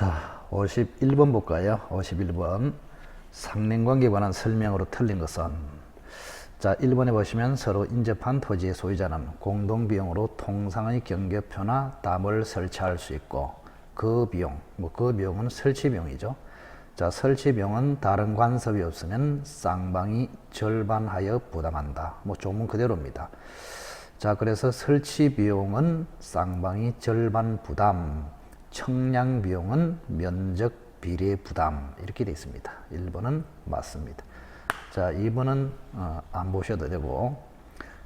자, 51번 볼까요? 51번. 상린관계에 관한 설명으로 틀린 것은, 자, 1번에 보시면 서로 인접한 토지의 소유자는 공동비용으로 통상의 경계표나 담을 설치할 수 있고, 그 비용, 그 비용은 설치비용이죠. 자, 설치비용은 다른 간섭이 없으면 쌍방이 절반하여 부담한다. 조문 그대로입니다. 자, 그래서 설치비용은 쌍방이 절반 부담, 청량비용은 면적 비례 부담, 이렇게 되어 있습니다. 1번은 맞습니다. 자, 2번은 안 보셔도 되고,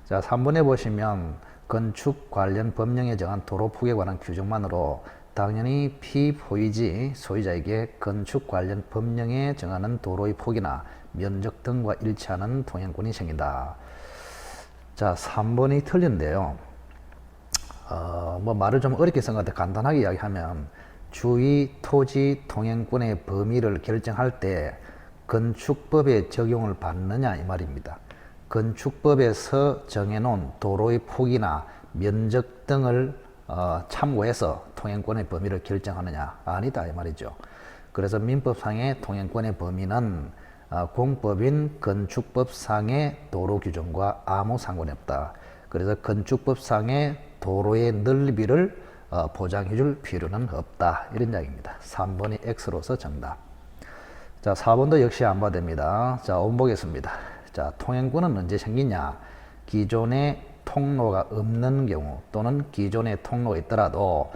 자, 3번에 보시면 건축 관련 법령에 정한 도로 폭에 관한 규정만으로 당연히 피보이지 소유자에게 건축 관련 법령에 정하는 도로의 폭이나 면적 등과 일치하는 통행권이 생긴다. 자, 3번이 틀린데요. 말을 좀 어렵게 쓴 것 같아. 간단하게 이야기하면 주의 토지 통행권의 범위를 결정할 때 건축법의 적용을 받느냐 이 말입니다. 건축법에서 정해놓은 도로의 폭이나 면적 등을 참고해서 통행권의 범위를 결정하느냐? 아니다 이 말이죠. 그래서 민법상의 통행권의 범위는 공법인 건축법상의 도로 규정과 아무 상관이 없다. 그래서 건축법상의 도로의 넓이를 보장해 줄 필요는 없다. 이런 이야기입니다. 3번이 X로서 정답. 자, 4번도 역시 안 봐도 됩니다. 자, 5번 보겠습니다. 자, 통행권은 언제 생기냐? 기존에 통로가 없는 경우 또는 기존에 통로가 있더라도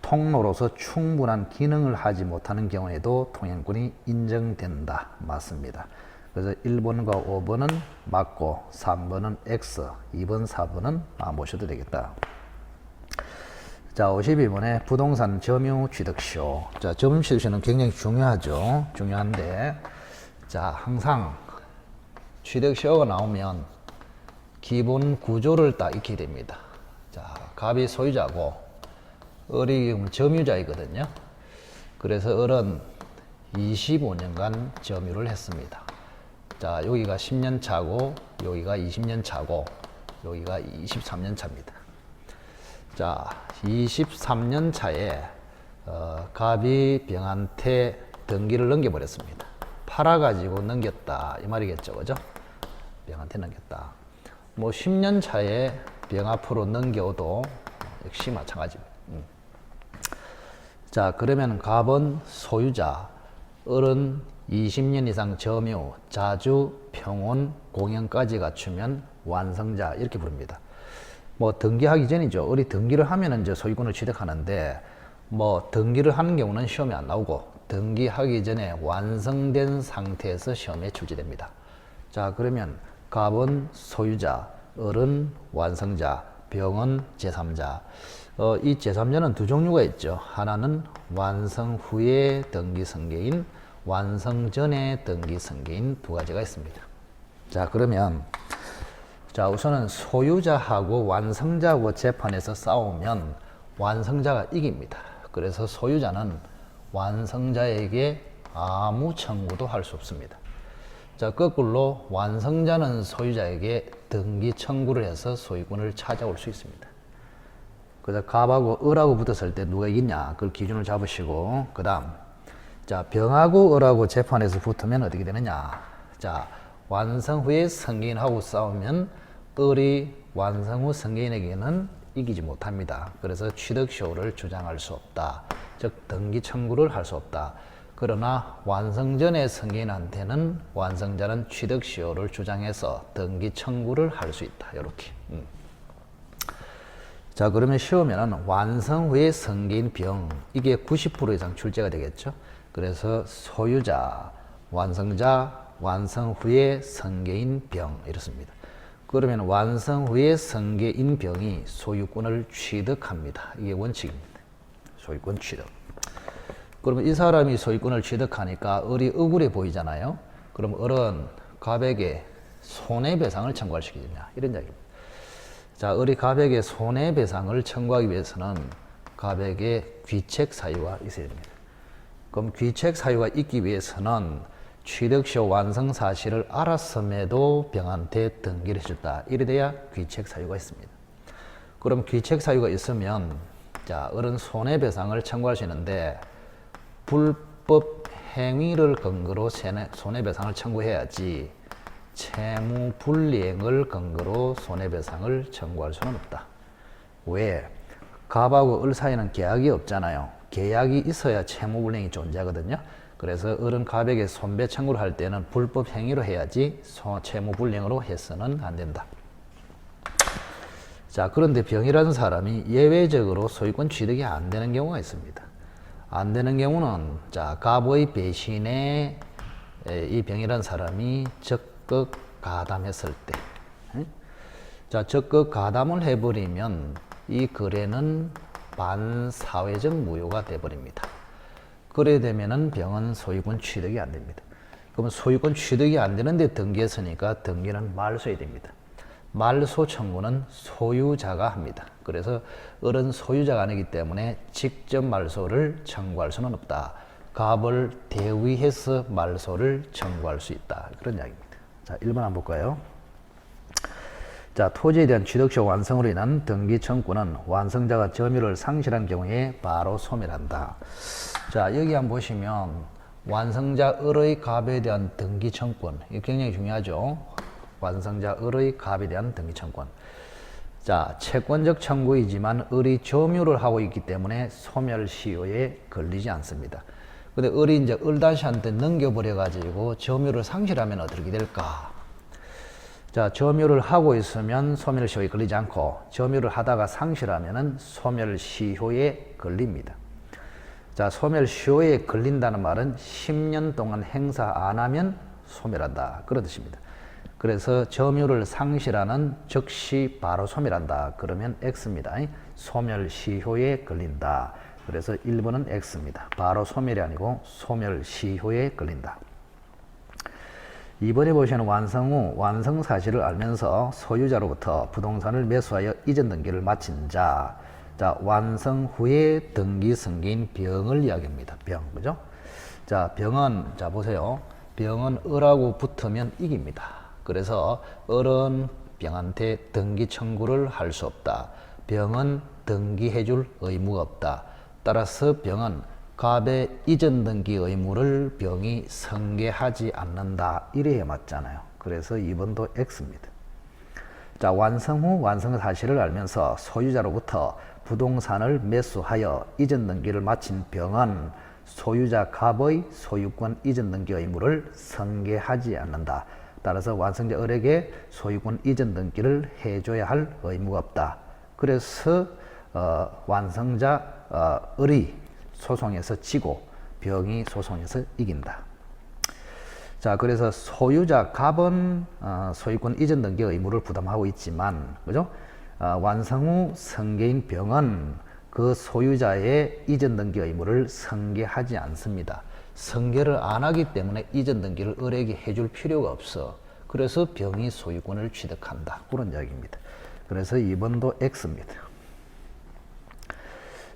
통로로서 충분한 기능을 하지 못하는 경우에도 통행권이 인정된다. 맞습니다. 그래서 1번과 5번은 맞고 3번은 X, 2번, 4번은 안 보셔도 되겠다. 자, 52번에 부동산 점유 취득쇼. 자, 점유 취득쇼는 굉장히 중요하죠. 중요한데, 자, 항상 취득쇼가 나오면 기본 구조를 딱 익히게 됩니다. 자, 갑이 소유자고 을이 점유자이거든요. 그래서 을은 25년간 점유를 했습니다. 자, 여기가 10년 차고 여기가 20년 차고 여기가 23년 차입니다. 자, 23년 차에 갑이 병한테 등기를 넘겨버렸습니다. 팔아가지고 넘겼다 이 말이겠죠, 그죠? 병한테 넘겼다. 10년 차에 병 앞으로 넘겨도 역시 마찬가지입니다. 자, 그러면 갑은 소유자, 을은 20년 이상 점유, 자주, 평온, 공연까지 갖추면 완성자 이렇게 부릅니다. 등기하기 전이죠. 을이 등기를 하면은 이제 소유권을 취득하는데, 등기를 하는 경우는 시험에 안 나오고, 등기하기 전에 완성된 상태에서 시험에 출제됩니다. 자, 그러면 갑은 소유자, 을은 완성자, 병은 제3자. 이 제3자는 두 종류가 있죠. 하나는 완성 후에 등기 승계인, 완성 전에 등기 승계인 두 가지가 있습니다. 자, 그러면 자, 우선은 소유자하고 완성자하고 재판에서 싸우면 완성자가 이깁니다. 그래서 소유자는 완성자에게 아무 청구도 할 수 없습니다. 자, 거꾸로 완성자는 소유자에게 등기 청구를 해서 소유권을 찾아올 수 있습니다. 그래서 갑하고 을하고 붙었을 때 누가 이기냐? 그걸 기준을 잡으시고, 그 다음, 자, 병하고 을하고 재판에서 붙으면 어떻게 되느냐? 자, 완성 후에 승계인하고 싸우면 을이 완성 후 승계인에게는 이기지 못합니다. 그래서 취득쇼를 주장할 수 없다. 즉, 등기 청구를 할 수 없다. 그러나 완성 전에 승계인한테는 완성자는 취득쇼를 주장해서 등기 청구를 할 수 있다. 이렇게. 자, 그러면 시험에는 완성 후에 승계인 병, 이게 90% 이상 출제가 되겠죠. 그래서 소유자, 완성자, 완성 후에 승계인 병 이렇습니다. 그러면 완성 후에 승계인 병이 소유권을 취득합니다. 이게 원칙입니다. 소유권 취득. 그러면 이 사람이 소유권을 취득하니까 을이 억울해 보이잖아요. 그럼 을은 갑에게 손해배상을 청구할 수 있느냐 이런 이야기입니다. 자, 을이 갑에게 손해배상을 청구하기 위해서는 갑에게 귀책 사유가 있어야 됩니다. 그럼 귀책 사유가 있기 위해서는 취득쇼 완성 사실을 알았음에도 병한테 등기를 해줬다. 이래 돼야 귀책 사유가 있습니다. 그럼 귀책 사유가 있으면 자, 을은 손해배상을 청구할 수 있는데 불법 행위를 근거로 손해배상을 청구해야지 채무 불이행을 근거로 손해배상을 청구할 수는 없다. 왜? 갑하고 을 사이는 계약이 없잖아요. 계약이 있어야 채무 불이행이 존재하거든요. 그래서 을은 갑에게 손배 청구를 할 때는 불법 행위로 해야지 채무 불이행으로 해서는 안 된다. 자, 그런데 병이라는 사람이 예외적으로 소유권 취득이 안 되는 경우가 있습니다. 안 되는 경우는 자, 갑의 배신에 이 병이라는 사람이 적극 가담했을 때, 자, 적극 가담을 해버리면 이 거래는 반사회적 무효가 돼버립니다. 그래 되면은 병은 소유권 취득이 안 됩니다. 그러면 소유권 취득이 안 되는데 등기했으니까 등기는 말소해야 됩니다. 말소 청구는 소유자가 합니다. 그래서 을은 소유자가 아니기 때문에 직접 말소를 청구할 수는 없다. 갑을 대위해서 말소를 청구할 수 있다. 그런 이야기입니다. 자, 1번 한번 볼까요? 자, 토지에 대한 취득쇼 완성으로 인한 등기 청구는 완성자가 점유를 상실한 경우에 바로 소멸한다. 자, 여기 한번 보시면 완성자 을의 갑에 대한 등기 청구권, 이게 굉장히 중요하죠. 완성자 을의 갑에 대한 등기 청구권. 자, 채권적 청구이지만 을이 점유를 하고 있기 때문에 소멸시효에 걸리지 않습니다. 근데 을이 이제 을다시한테 넘겨버려가지고 점유를 상실하면 어떻게 될까? 자, 점유를 하고 있으면 소멸시효에 걸리지 않고 점유를 하다가 상실하면은 소멸시효에 걸립니다. 자, 소멸시효에 걸린다는 말은 10년 동안 행사 안 하면 소멸한다. 그런 뜻입니다. 그래서 점유를 상실하는 즉시 바로 소멸한다. 그러면 X입니다. 소멸시효에 걸린다. 그래서 1번은 X입니다. 바로 소멸이 아니고 소멸시효에 걸린다. 2번에 보시는 완성 후 완성 사실을 알면서 소유자로부터 부동산을 매수하여 이전 등기를 마친 자. 자, 완성 후에 등기 승계인 병을 이야기합니다. 병, 그죠? 자, 병은, 자, 보세요. 병은 을하고 붙으면 이깁니다. 그래서 을은 병한테 등기 청구를 할 수 없다. 병은 등기해줄 의무가 없다. 따라서 병은 갑의 이전 등기 의무를 병이 승계하지 않는다. 이래야 맞잖아요. 그래서 2번도 X입니다. 자, 완성 후 완성 사실을 알면서 소유자로부터 부동산을 매수하여 이전 등기를 마친 병은 소유자 갑의 소유권 이전 등기 의무를 승계하지 않는다. 따라서 완성자 을에게 소유권 이전 등기를 해줘야 할 의무가 없다. 그래서 완성자 을이 소송에서 지고 병이 소송에서 이긴다. 자, 그래서 소유자 갑은 소유권 이전 등기 의무를 부담하고 있지만, 그죠? 완성 후 승계인 병은 그 소유자의 이전 등기 의무를 승계하지 않습니다. 승계를 안 하기 때문에 이전 등기를 을에게 해줄 필요가 없어. 그래서 병이 소유권을 취득한다. 그런 이야기입니다. 그래서 2번도 X입니다.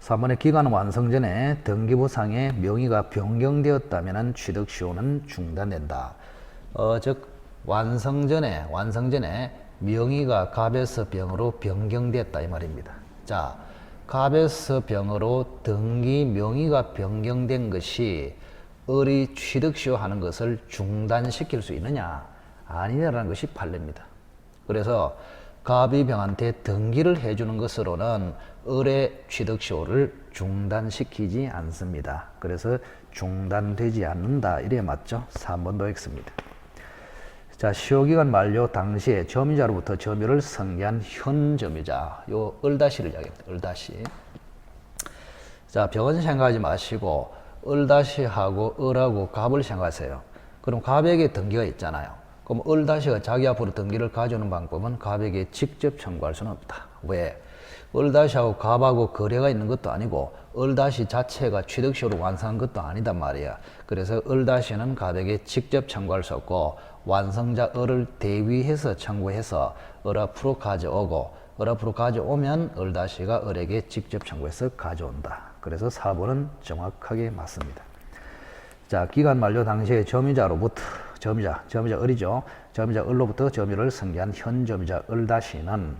3번의 기간 완성 전에 등기부상의 명의가 변경되었다면 취득시효는 중단된다. 즉 완성 전에 명의가 갑에서 병으로 변경됐다 이 말입니다. 자, 갑에서 병으로 등기 명의가 변경된 것이 을이 취득시효 하는 것을 중단시킬 수 있느냐? 아니냐라는 것이 판례입니다. 그래서 갑이 병한테 등기를 해주는 것으로는 을의 취득시효를 중단시키지 않습니다. 그래서 중단되지 않는다. 이래 맞죠? 3번도 X입니다. 자, 시효기간 만료 당시에 점유자로부터 점유를 승계한 현 점유자. 요 을다시를 이야기합니다. 을다시. 자, 병은 생각하지 마시고 을다시하고 을하고 갑을 생각하세요. 그럼 갑에게 등기가 있잖아요. 그럼 을다시가 자기 앞으로 등기를 가져오는 방법은 갑에게 직접 청구할 수는 없다. 왜? 을다시하고 갑하고 거래가 있는 것도 아니고 을다시 자체가 취득시효를 완성한 것도 아니단 말이야. 그래서 을다시는 갑에게 직접 청구할 수 없고 완성자 을을 대위해서 청구해서 을 앞으로 가져오고 을 앞으로 가져오면 을다시가 을에게 직접 청구해서 가져온다. 그래서 4번은 정확하게 맞습니다. 자, 기간 만료 당시에 점유자로부터 점유자 을이죠. 점유자 을로부터 점유를 승계한 현 점유자 을다시는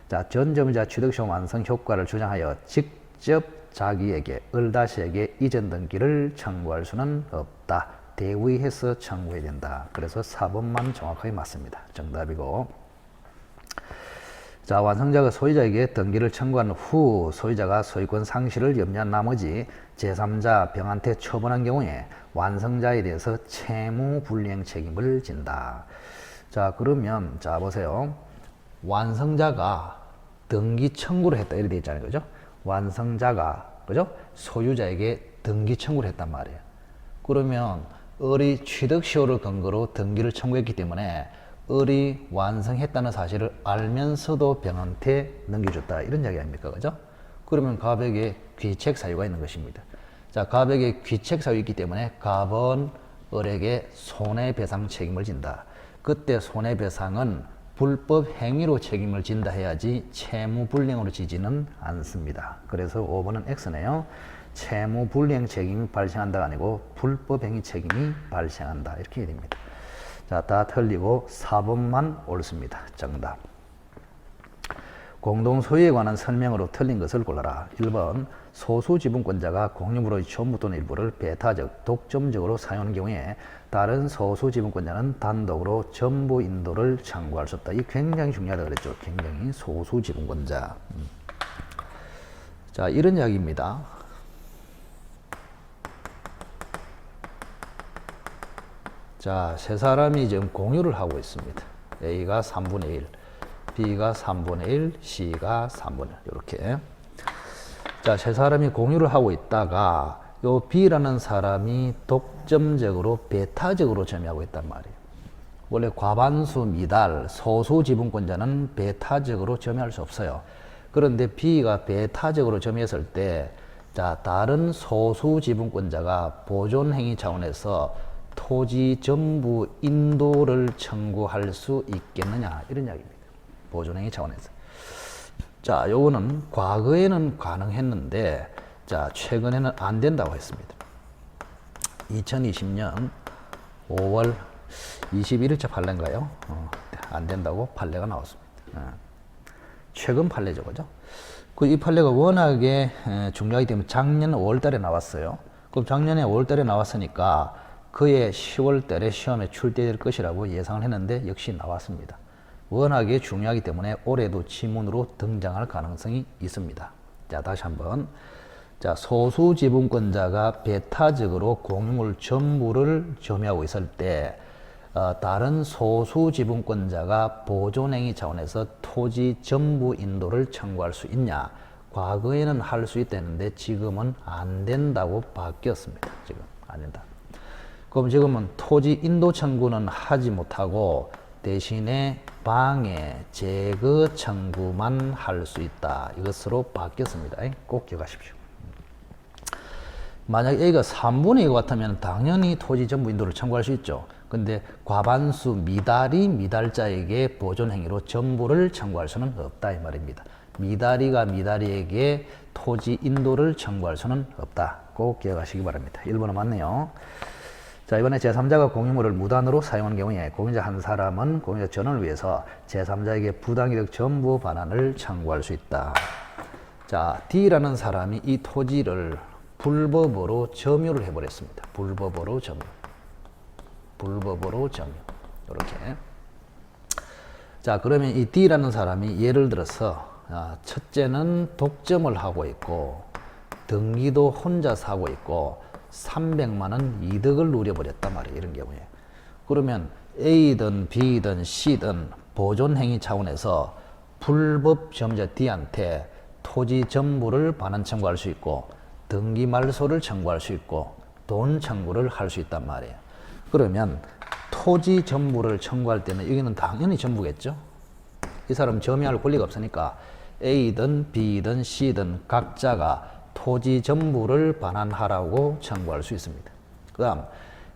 자, 전 점유자 취득시효 완성 효과를 주장하여 직접 자기에게 을다시에게 이전 등기를 청구할 수는 없다. 대위해서 청구해야 된다. 그래서 4번만 정확하게 맞습니다. 정답이고. 자, 완성자가 소유자에게 등기를 청구한 후 소유자가 소유권 상실을 염려한 나머지 제3자 병한테 처분한 경우에 완성자에 대해서 채무 불이행 책임을 진다. 자, 그러면 자 보세요. 완성자가 등기 청구를 했다 이렇게 돼 있잖아요. 그죠? 완성자가 그죠? 소유자에게 등기 청구를 했단 말이에요. 그러면 을이 취득시효를 근거로 등기를 청구했기 때문에 을이 완성했다는 사실을 알면서도 병한테 넘겨줬다 이런 이야기 아닙니까? 그죠? 그러면 갑에게 귀책 사유가 있는 것입니다. 자, 갑에게 귀책 사유 있기 때문에 갑은 을에게 손해배상 책임을 진다. 그때 손해배상은 불법 행위로 책임을 진다 해야지 채무불이행으로 지지는 않습니다. 그래서 5번은 X네요. 채무불이행 책임이 발생한다가 아니고 불법행위 책임이 발생한다 이렇게 됩니다. 자, 다 틀리고 4번만 옳습니다. 정답. 공동소유에 관한 설명으로 틀린 것을 골라라. 1번 소수지분권자가 공유물의 전부 또는 일부를 배타적, 독점적으로 사용하는 경우에 다른 소수지분권자는 단독으로 전부 인도를 청구할 수 없다. 이 굉장히 중요하다고 그랬죠. 굉장히 소수지분권자. 자, 이런 이야기입니다. 자, 세 사람이 지금 공유를 하고 있습니다. A가 3분의 1, B가 3분의 1, C가 3분의 1 이렇게. 자, 세 사람이 공유를 하고 있다가 요 B라는 사람이 독점적으로 배타적으로 점유하고 있단 말이에요. 원래 과반수 미달 소수 지분권자는 배타적으로 점유할 수 없어요. 그런데 B가 배타적으로 점유했을 때 자, 다른 소수 지분권자가 보존행위 차원에서 토지 전부 인도를 청구할 수 있겠느냐 이런 이야기입니다. 보존행위 차원에서. 자, 요거는 과거에는 가능했는데 자, 최근에는 안 된다고 했습니다. 2020년 5월 21일자 판례인가요? 안 된다고 판례가 나왔습니다. 최근 판례죠, 그죠? 이 판례가 워낙에 중요하기 때문에 작년 5월달에 나왔어요. 그럼 작년에 5월달에 나왔으니까 그해 10월달에 시험에 출제될 것이라고 예상을 했는데 역시 나왔습니다. 워낙에 중요하기 때문에 올해도 지문으로 등장할 가능성이 있습니다. 자, 다시 한번. 자, 소수 지분권자가 배타적으로 공유물 전부를 점유하고 있을 때 다른 소수 지분권자가 보존행위 차원에서 토지 전부 인도를 청구할 수 있냐? 과거에는 할 수 있다는데 지금은 안 된다고 바뀌었습니다. 지금 안 된다. 그럼 지금은 토지 인도 청구는 하지 못하고 대신에 방해, 제거 청구만 할 수 있다. 이것으로 바뀌었습니다. 꼭 기억하십시오. 만약 A가 3분의 2 같으면 당연히 토지 전부 인도를 청구할 수 있죠. 근데 과반수 미달이 미달자에게 보존행위로 전부를 청구할 수는 없다 이 말입니다. 미달이가 미달이에게 토지 인도를 청구할 수는 없다. 꼭 기억하시기 바랍니다. 1번은 맞네요. 자, 이번에 제3자가 공유물을 무단으로 사용한 경우에 공유자 한 사람은 공유자 전원을 위해서 제3자에게 부당이득 전부 반환을 청구할 수 있다. 자, D라는 사람이 이 토지를 불법으로 점유를 해버렸습니다. 불법으로 점유. 불법으로 점유. 이렇게. 자, 그러면 이 D라는 사람이 예를 들어서 첫째는 독점을 하고 있고 등기도 혼자 사고 있고 300만 원 이득을 누려버렸단 말이에요. 이런 경우에. 그러면 A든 B든 C든 보존행위 차원에서 불법 점유자 D한테 토지 전부를 반환 청구할 수 있고 등기 말소를 청구할 수 있고 돈 청구를 할 수 있단 말이에요. 그러면 토지 전부를 청구할 때는 여기는 당연히 전부겠죠. 이 사람 점유할 권리가 없으니까 A든 B든 C든 각자가 토지 전부를 반환하라고 청구할 수 있습니다. 그 다음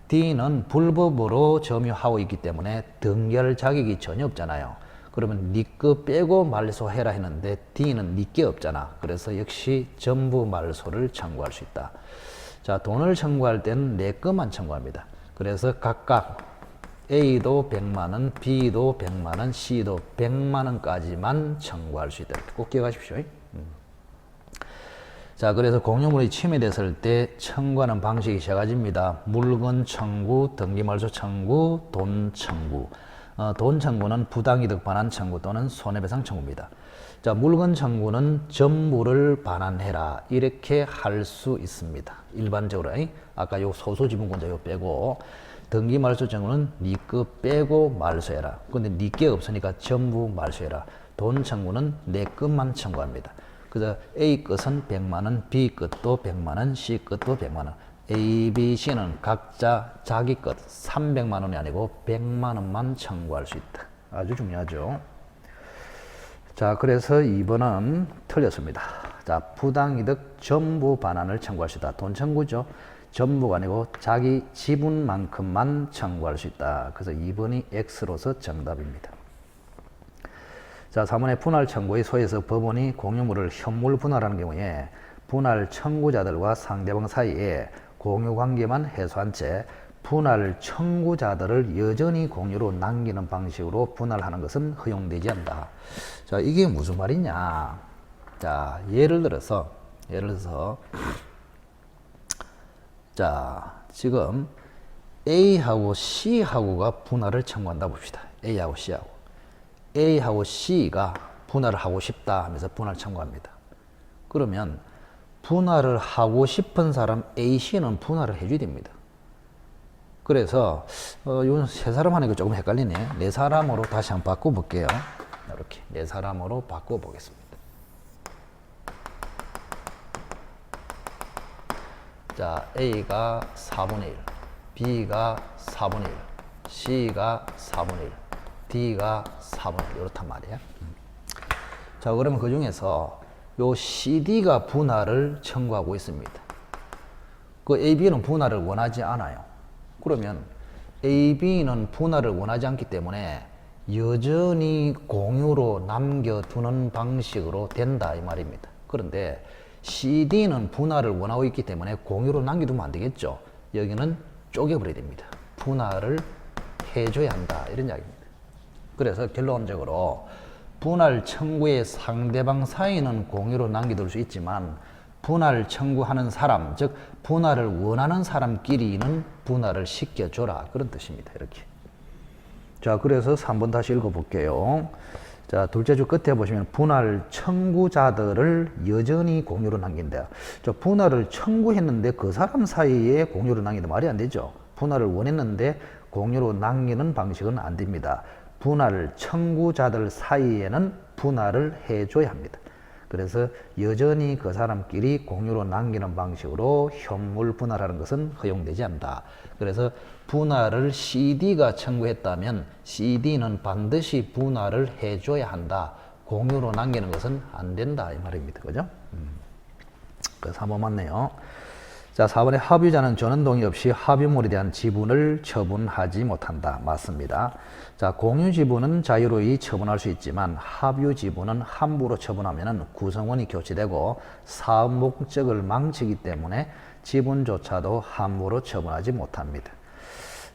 D는 불법으로 점유하고 있기 때문에 등기할 자격이 전혀 없잖아요. 그러면 네 거 빼고 말소해라 했는데 D는 네 게 없잖아. 그래서 역시 전부 말소를 청구할 수 있다. 자, 돈을 청구할 때는 내 것만 청구합니다. 그래서 각각 A도 100만 원, B도 100만 원, C도 100만 원까지만 청구할 수 있다. 꼭 기억하십시오. 자, 그래서 공유물이 침해됐을 때 청구하는 방식이 세 가지입니다. 물건 청구, 등기말소 청구, 돈 청구. 돈 청구는 부당이득 반환 청구 또는 손해배상 청구입니다. 자, 물건 청구는 전부를 반환해라 이렇게 할 수 있습니다. 일반적으로 아까 요 소수지분권자 요 빼고, 등기말소 청구는 네 거 빼고 말소해라. 근데 네 게 없으니까 전부 말소해라. 돈 청구는 내 것만 청구합니다. 그래서 A 것은 100만 원, B 것도 100만 원, C 것도 100만 원. A, B, C는 각자 자기 것 300만 원이 아니고 100만 원만 청구할 수 있다. 아주 중요하죠. 자, 그래서 2번은 틀렸습니다. 자, 부당이득 전부 반환을 청구할 수 있다. 돈 청구죠. 전부가 아니고 자기 지분만큼만 청구할 수 있다. 그래서 2번이 X로서 정답입니다. 자, 3번의 분할 청구의 소에서 법원이 공유물을 현물 분할하는 경우에 분할 청구자들과 상대방 사이에 공유 관계만 해소한 채 분할 청구자들을 여전히 공유로 남기는 방식으로 분할하는 것은 허용되지 않는다. 자, 이게 무슨 말이냐? 자, 예를 들어서 자, 지금 A하고 C하고가 분할을 청구한다 봅시다. A하고 C하고. A하고 C가 분할을 하고 싶다 하면서 분할 청구합니다. 그러면 분할을 하고 싶은 사람 A, C는 분할을 해줘야 됩니다. 그래서 요 세 사람 하는 거 조금 헷갈리네. 네 사람으로 다시 한번 바꿔볼게요. 이렇게 네 사람으로 바꿔보겠습니다. 자, A가 4분의 1, B가 4분의 1, C가 4분의 1, D가 4분의 1 이렇단 말이에요. 자, 그러면 그 중에서 요 CD가 분할을 청구하고 있습니다. 그 AB는 분할을 원하지 않아요. 그러면 AB는 분할을 원하지 않기 때문에 여전히 공유로 남겨두는 방식으로 된다 이 말입니다. 그런데 CD는 분할을 원하고 있기 때문에 공유로 남겨두면 안 되겠죠. 여기는 쪼개버려야 됩니다. 분할을 해줘야 한다 이런 이야기입니다. 그래서 결론적으로 분할 청구의 상대방 사이는 공유로 남겨둘 수 있지만 분할 청구하는 사람, 즉 분할을 원하는 사람끼리는 분할을 시켜줘라 그런 뜻입니다. 이렇게. 자, 그래서 3번 다시 읽어볼게요. 자, 둘째 줄 끝에 보시면 분할 청구자들을 여전히 공유로 남긴다. 저 분할을 청구했는데 그 사람 사이에 공유로 남긴다 말이 안 되죠. 분할을 원했는데 공유로 남기는 방식은 안 됩니다. 분할 청구자들 사이에는 분할을 해줘야 합니다. 그래서 여전히 그 사람끼리 공유로 남기는 방식으로 현물 분할하는 것은 허용되지 않는다. 그래서 분할을 CD가 청구했다면 CD는 반드시 분할을 해줘야 한다. 공유로 남기는 것은 안 된다 이 말입니다. 그죠? 그래서 한번 맞네요. 자, 4번에 합유자는 전원 동의 없이 합유물에 대한 지분을 처분하지 못한다. 맞습니다. 자, 공유 지분은 자유로이 처분할 수 있지만 합유 지분은 함부로 처분하면 구성원이 교체되고 사업 목적을 망치기 때문에 지분조차도 함부로 처분하지 못합니다.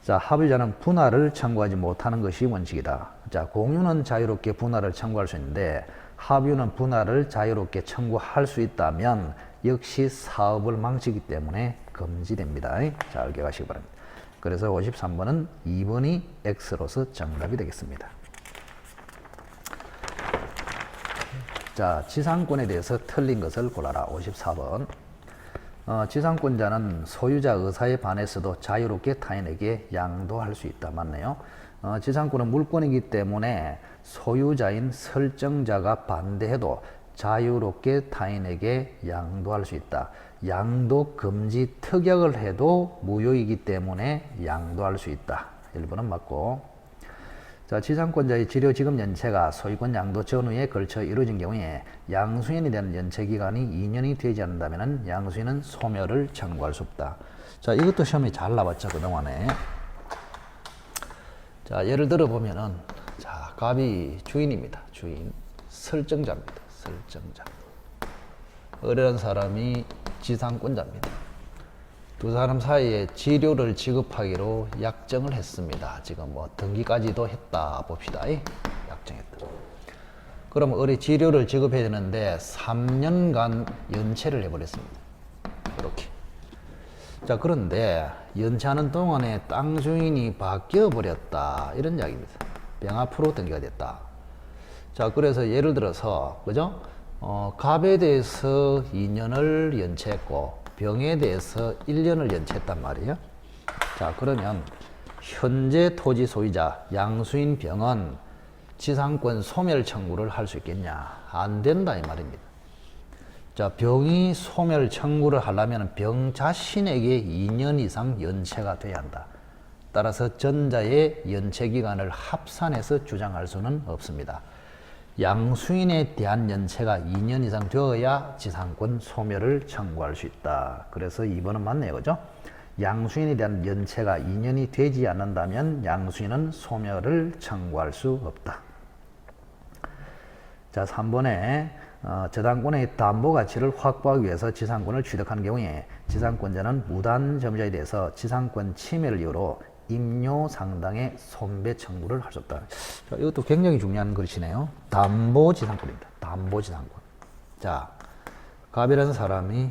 자, 합유자는 분할을 청구하지 못하는 것이 원칙이다. 자, 공유는 자유롭게 분할을 청구할 수 있는데 합유는 분할을 자유롭게 청구할 수 있다면 역시 사업을 망치기 때문에 금지됩니다. 자, 알게 가시기 바랍니다. 그래서 53번은 2번이 X로서 정답이 되겠습니다. 자, 지상권에 대해서 틀린 것을 골라라. 54번. 지상권자는 소유자 의사에 반해서도 자유롭게 타인에게 양도할 수 있다. 맞네요. 지상권은 물권이기 때문에 소유자인 설정자가 반대해도 자유롭게 타인에게 양도할 수 있다. 양도 금지 특약을 해도 무효이기 때문에 양도할 수 있다. 1번은 맞고. 자, 지상권자의 지료지급 연체가 소유권 양도 전후에 걸쳐 이루어진 경우에 양수인에 대한 연체 기간이 2년이 되지 않는다면 양수인은 소멸을 청구할 수 없다. 자, 이것도 시험에 잘 나왔죠, 그동안에. 자, 예를 들어 보면은, 자, 갑이 주인입니다. 주인. 설정자입니다. 설정자. 어려운 사람이 지상권자입니다. 두 사람 사이에 지료를 지급하기로 약정을 했습니다. 지금 뭐 등기까지도 했다 봅시다. 약정했다. 그럼 우리 지료를 지급해야 되는데 3년간 연체를 해버렸습니다. 이렇게. 자, 그런데 연체하는 동안에 땅 주인이 바뀌어 버렸다. 이런 이야기입니다. 병 앞으로 등기가 됐다. 자, 그래서 예를 들어서, 그죠? 갑에 대해서 2년을 연체했고, 병에 대해서 1년을 연체했단 말이에요. 자, 그러면 현재 토지 소유자 양수인 병은 지상권 소멸 청구를 할 수 있겠냐? 안 된다 이 말입니다. 자, 병이 소멸 청구를 하려면 병 자신에게 2년 이상 연체가 돼야 한다. 따라서 전자의 연체 기간을 합산해서 주장할 수는 없습니다. 양수인에 대한 연체가 2년 이상 되어야 지상권 소멸을 청구할 수 있다. 그래서 2번은 맞네요. 그죠? 양수인에 대한 연체가 2년이 되지 않는다면 양수인은 소멸을 청구할 수 없다. 자, 3번에 저당권의 담보 가치를 확보하기 위해서 지상권을 취득하는 경우에 지상권자는 무단 점유자에 대해서 지상권 침해를 이유로 임료 상당의 손배 청구를 할 수 없다. 자, 이것도 굉장히 중요한 글씨네요. 담보 지상권입니다. 담보 지상권. 자, 갑이라는 사람이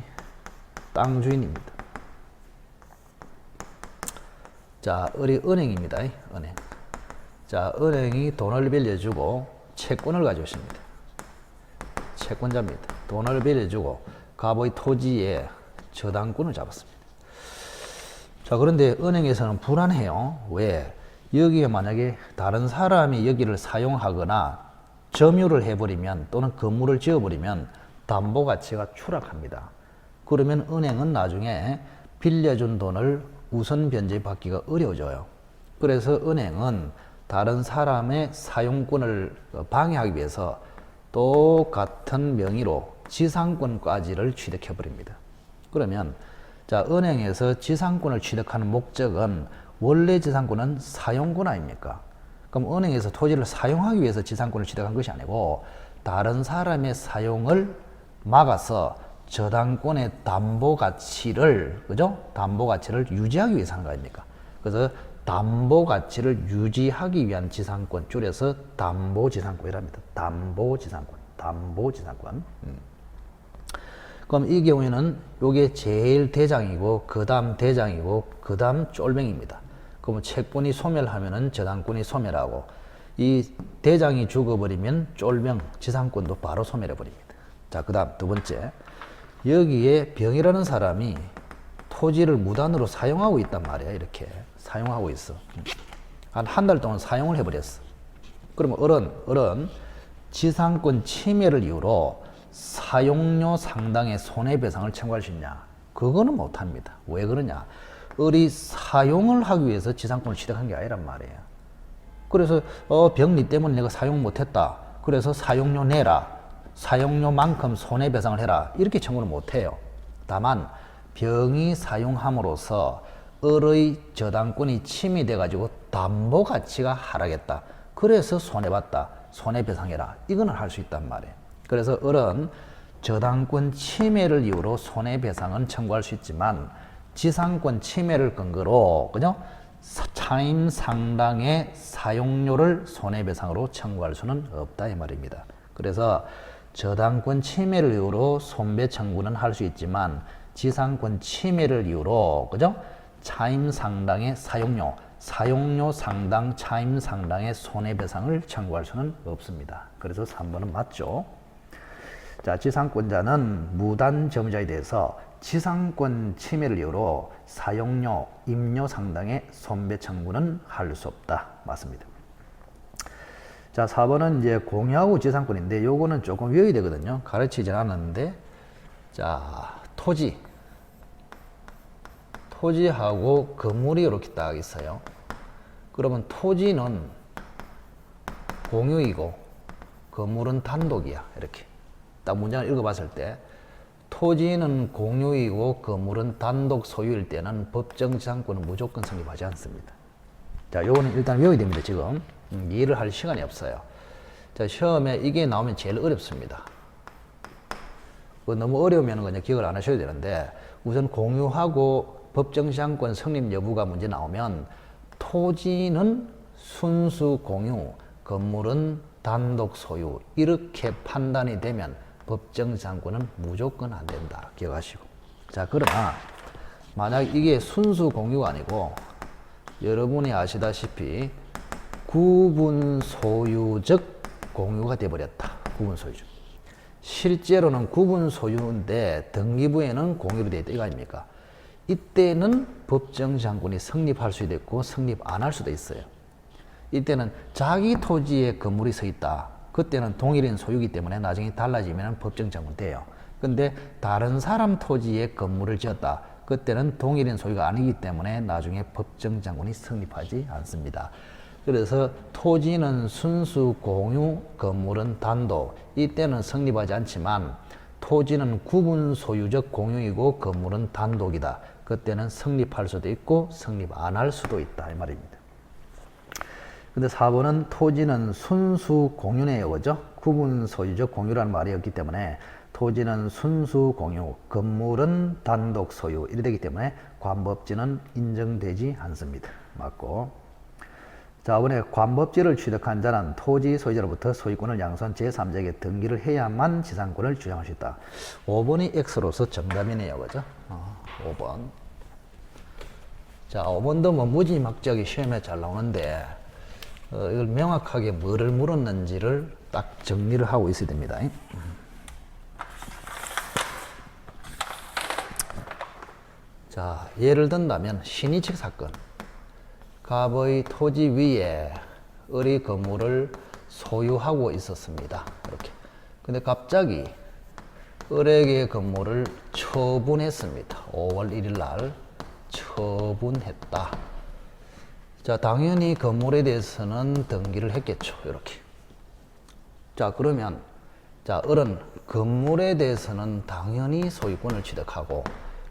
땅 주인입니다. 자, 우리 은행입니다. 은행. 자, 은행이 돈을 빌려주고 채권을 가지고 있습니다. 채권자입니다. 돈을 빌려주고 갑의 토지에 저당권을 잡았습니다. 자, 그런데 은행에서는 불안해요. 왜? 여기에 만약에 다른 사람이 여기를 사용하거나 점유를 해버리면 또는 건물을 지어버리면 담보 가치가 추락합니다. 그러면 은행은 나중에 빌려준 돈을 우선 변제받기가 어려워져요. 그래서 은행은 다른 사람의 사용권을 방해하기 위해서 똑같은 명의로 지상권까지를 취득해버립니다. 그러면 자, 은행에서 지상권을 취득하는 목적은 원래 지상권은 사용권 아닙니까? 그럼 은행에서 토지를 사용하기 위해서 지상권을 취득한 것이 아니고 다른 사람의 사용을 막아서 저당권의 담보 가치를, 그죠? 담보 가치를 유지하기 위해서 하는 거 아닙니까? 그래서 담보 가치를 유지하기 위한 지상권, 줄여서 담보 지상권이랍니다. 담보 지상권, 담보 지상권. 그럼 이 경우에는 요게 제일 대장이고, 그 다음 대장이고, 그 다음 쫄병입니다. 그러면 채권이 소멸하면은 저당권이 소멸하고, 이 대장이 죽어버리면 쫄병, 지상권도 바로 소멸해버립니다. 자, 그 다음 두 번째. 여기에 병이라는 사람이 토지를 무단으로 사용하고 있단 말이야. 이렇게 사용하고 있어. 한 달 동안 사용을 해버렸어. 그러면 어른 지상권 침해를 이유로 사용료 상당의 손해배상을 청구할 수 있냐? 그거는 못합니다. 왜 그러냐? 을이 사용을 하기 위해서 지상권을 취득한 게 아니란 말이에요. 그래서 병리 때문에 내가 사용 못했다. 그래서 사용료 내라. 사용료만큼 손해배상을 해라. 이렇게 청구를 못해요. 다만 병이 사용함으로써 을의 저당권이 침해돼 가지고 담보 가치가 하락했다. 그래서 손해봤다. 손해배상해라. 이거는 할 수 있단 말이에요. 그래서 을은 저당권 침해를 이유로 손해배상은 청구할 수 있지만 지상권 침해를 근거로, 그죠? 차임 상당의 사용료를 손해배상으로 청구할 수는 없다 이 말입니다. 그래서 저당권 침해를 이유로 손배 청구는 할 수 있지만 지상권 침해를 이유로, 그죠? 차임 상당의 사용료 상당, 차임 상당의 손해배상을 청구할 수는 없습니다. 그래서 3번은 맞죠. 자, 지상권자는 무단 점유자에 대해서 지상권 침해를 이유로 사용료, 임료 상당의 손배 청구는 할 수 없다. 맞습니다. 자, 4번은 이제 공유하고 지상권인데 요거는 조금 외워야 되거든요. 가르치진 않았는데, 자, 토지하고 건물이 이렇게 딱 있어요. 그러면 토지는 공유이고 건물은 단독이야. 이렇게 딱 문장을 읽어봤을 때 토지는 공유이고 건물은 단독 소유일 때는 법정 지상권은 무조건 성립하지 않습니다. 자, 요거는 일단 외워야 됩니다. 지금 이해를 할 시간이 없어요. 자, 시험에 이게 나오면 제일 어렵습니다. 너무 어려우면 그냥 기억을 안 하셔야 되는데, 우선 공유하고 법정 지상권 성립 여부가 문제 나오면 토지는 순수 공유, 건물은 단독 소유 이렇게 판단이 되면 법정 지상권은 무조건 안 된다. 기억하시고. 자, 그러나 만약 이게 순수 공유가 아니고 여러분이 아시다시피 구분 소유적 공유가 되어버렸다. 구분 소유적. 실제로는 구분 소유인데 등기부에는 공유로 되어 있다. 이거 아닙니까? 이때는 법정 지상권이 성립할 수도 있고 성립 안 할 수도 있어요. 이때는 자기 토지에 건물이 서 있다. 그때는 동일인 소유이기 때문에 나중에 달라지면 법정 지상권 돼요. 근데 다른 사람 토지에 건물을 지었다. 그때는 동일인 소유가 아니기 때문에 나중에 법정 지상권이 성립하지 않습니다. 그래서 토지는 순수 공유, 건물은 단독. 이때는 성립하지 않지만 토지는 구분 소유적 공유이고 건물은 단독이다. 그때는 성립할 수도 있고 성립 안 할 수도 있다. 이 말입니다. 근데 4번은 토지는 순수 공유네요. 그죠? 구분 소유적 공유라는 말이 없기 때문에 토지는 순수 공유, 건물은 단독 소유 이래 되기 때문에 관법지는 인정되지 않습니다. 맞고. 자, 이번에 관법지를 취득한 자는 토지 소유자로부터 소유권을 양수한 제3자에게 등기를 해야만 지상권을 주장할 수 있다. 5번이 X로서 정답이네요. 그죠? 5번. 자, 5번도 뭐 무지막지하게 시험에 잘 나오는데 이걸 명확하게 뭐를 물었는지를 딱 정리를 하고 있어야 됩니다. 자, 예를 든다면 신의책 사건. 갑의 토지 위에 을이 건물을 소유하고 있었습니다. 이렇게. 근데 갑자기 을에게 건물을 처분했습니다. 5월 1일 날 처분했다. 자, 당연히 건물에 대해서는 등기를 했겠죠. 이렇게. 자, 그러면 자, 을은 건물에 대해서는 당연히 소유권을 취득하고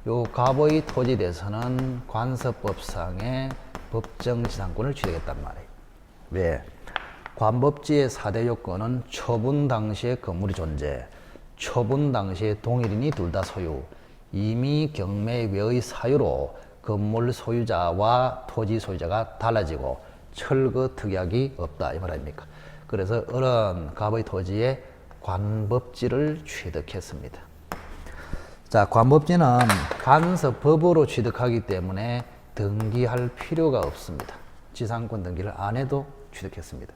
요 갑의 토지에 대해서는 관서법상의 법정 지상권을 취득했단 말이에요. 왜? 관법지의 4대 요건은 처분 당시에 건물이 존재, 처분 당시에 동일인이 둘 다 소유, 이미 경매 외의 사유로 건물 소유자와 토지 소유자가 달라지고 철거 특약이 없다 이 말 아닙니까? 그래서 을은 갑의 토지에 관법지를 취득했습니다. 자, 관법지는 간섭법으로 취득하기 때문에 등기할 필요가 없습니다. 지상권 등기를 안 해도 취득했습니다.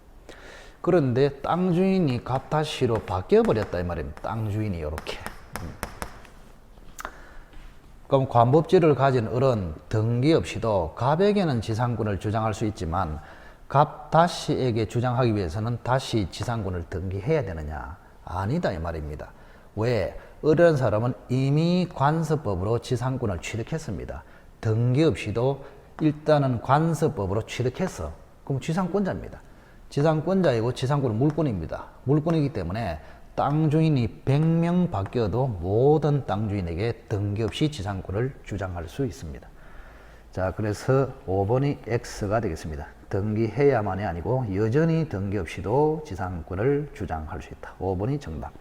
그런데 땅 주인이 갑다시로 바뀌어 버렸다 이 말입니다. 땅 주인이 이렇게. 그럼 관법지를 가진 을은 등기 없이도 갑에게는 지상권을 주장할 수 있지만 갑 다시에게 주장하기 위해서는 다시 지상권을 등기해야 되느냐? 아니다 이 말입니다. 왜? 을이라는 사람은 이미 관서법으로 지상권을 취득했습니다. 등기 없이도 일단은 관서법으로 취득했어. 그럼 지상권자입니다. 지상권자이고 지상권은 물권입니다. 물권이기 때문에 땅 주인이 100명 바뀌어도 모든 땅 주인에게 등기 없이 지상권을 주장할 수 있습니다. 자, 그래서 5번이 X가 되겠습니다. 등기해야만이 아니고 여전히 등기 없이도 지상권을 주장할 수 있다. 5번이 정답.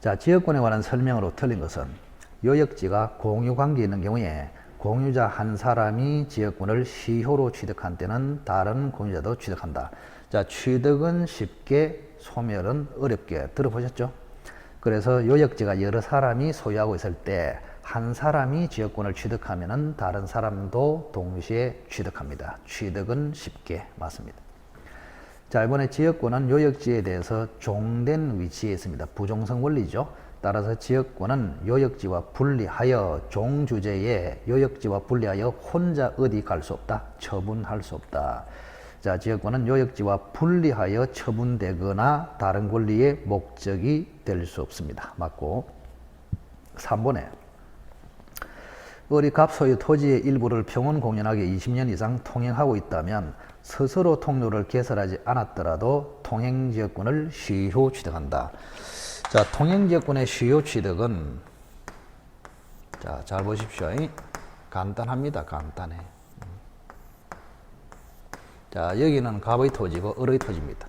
자, 지역권에 관한 설명으로 틀린 것은 요역지가 공유관계에 있는 경우에 공유자 한 사람이 지역권을 시효로 취득한 때는 다른 공유자도 취득한다. 자, 취득은 쉽게, 소멸은 어렵게 들어보셨죠? 그래서 요역지가 여러 사람이 소유하고 있을 때 한 사람이 지역권을 취득하면은 다른 사람도 동시에 취득합니다. 취득은 쉽게 맞습니다. 자, 이번에 지역권은 요역지에 대해서 종된 위치에 있습니다. 부종성 원리죠. 따라서 지역권은 요역지와 분리하여 종주제에 요역지와 분리하여 혼자 어디 갈 수 없다. 처분할 수 없다. 자, 지역권은 요역지와 분리하여 처분되거나 다른 권리의 목적이 될 수 없습니다. 맞고. 3번에 을이 갑소유 토지의 일부를 평온공연하게 20년 이상 통행하고 있다면 스스로 통로를 개설하지 않았더라도 통행지역권을 시효 취득한다. 자, 통행지역권의 시효 취득은 자, 잘 보십시오. 간단합니다. 간단해. 자, 여기는 갑의 토지고 을의 토지입니다.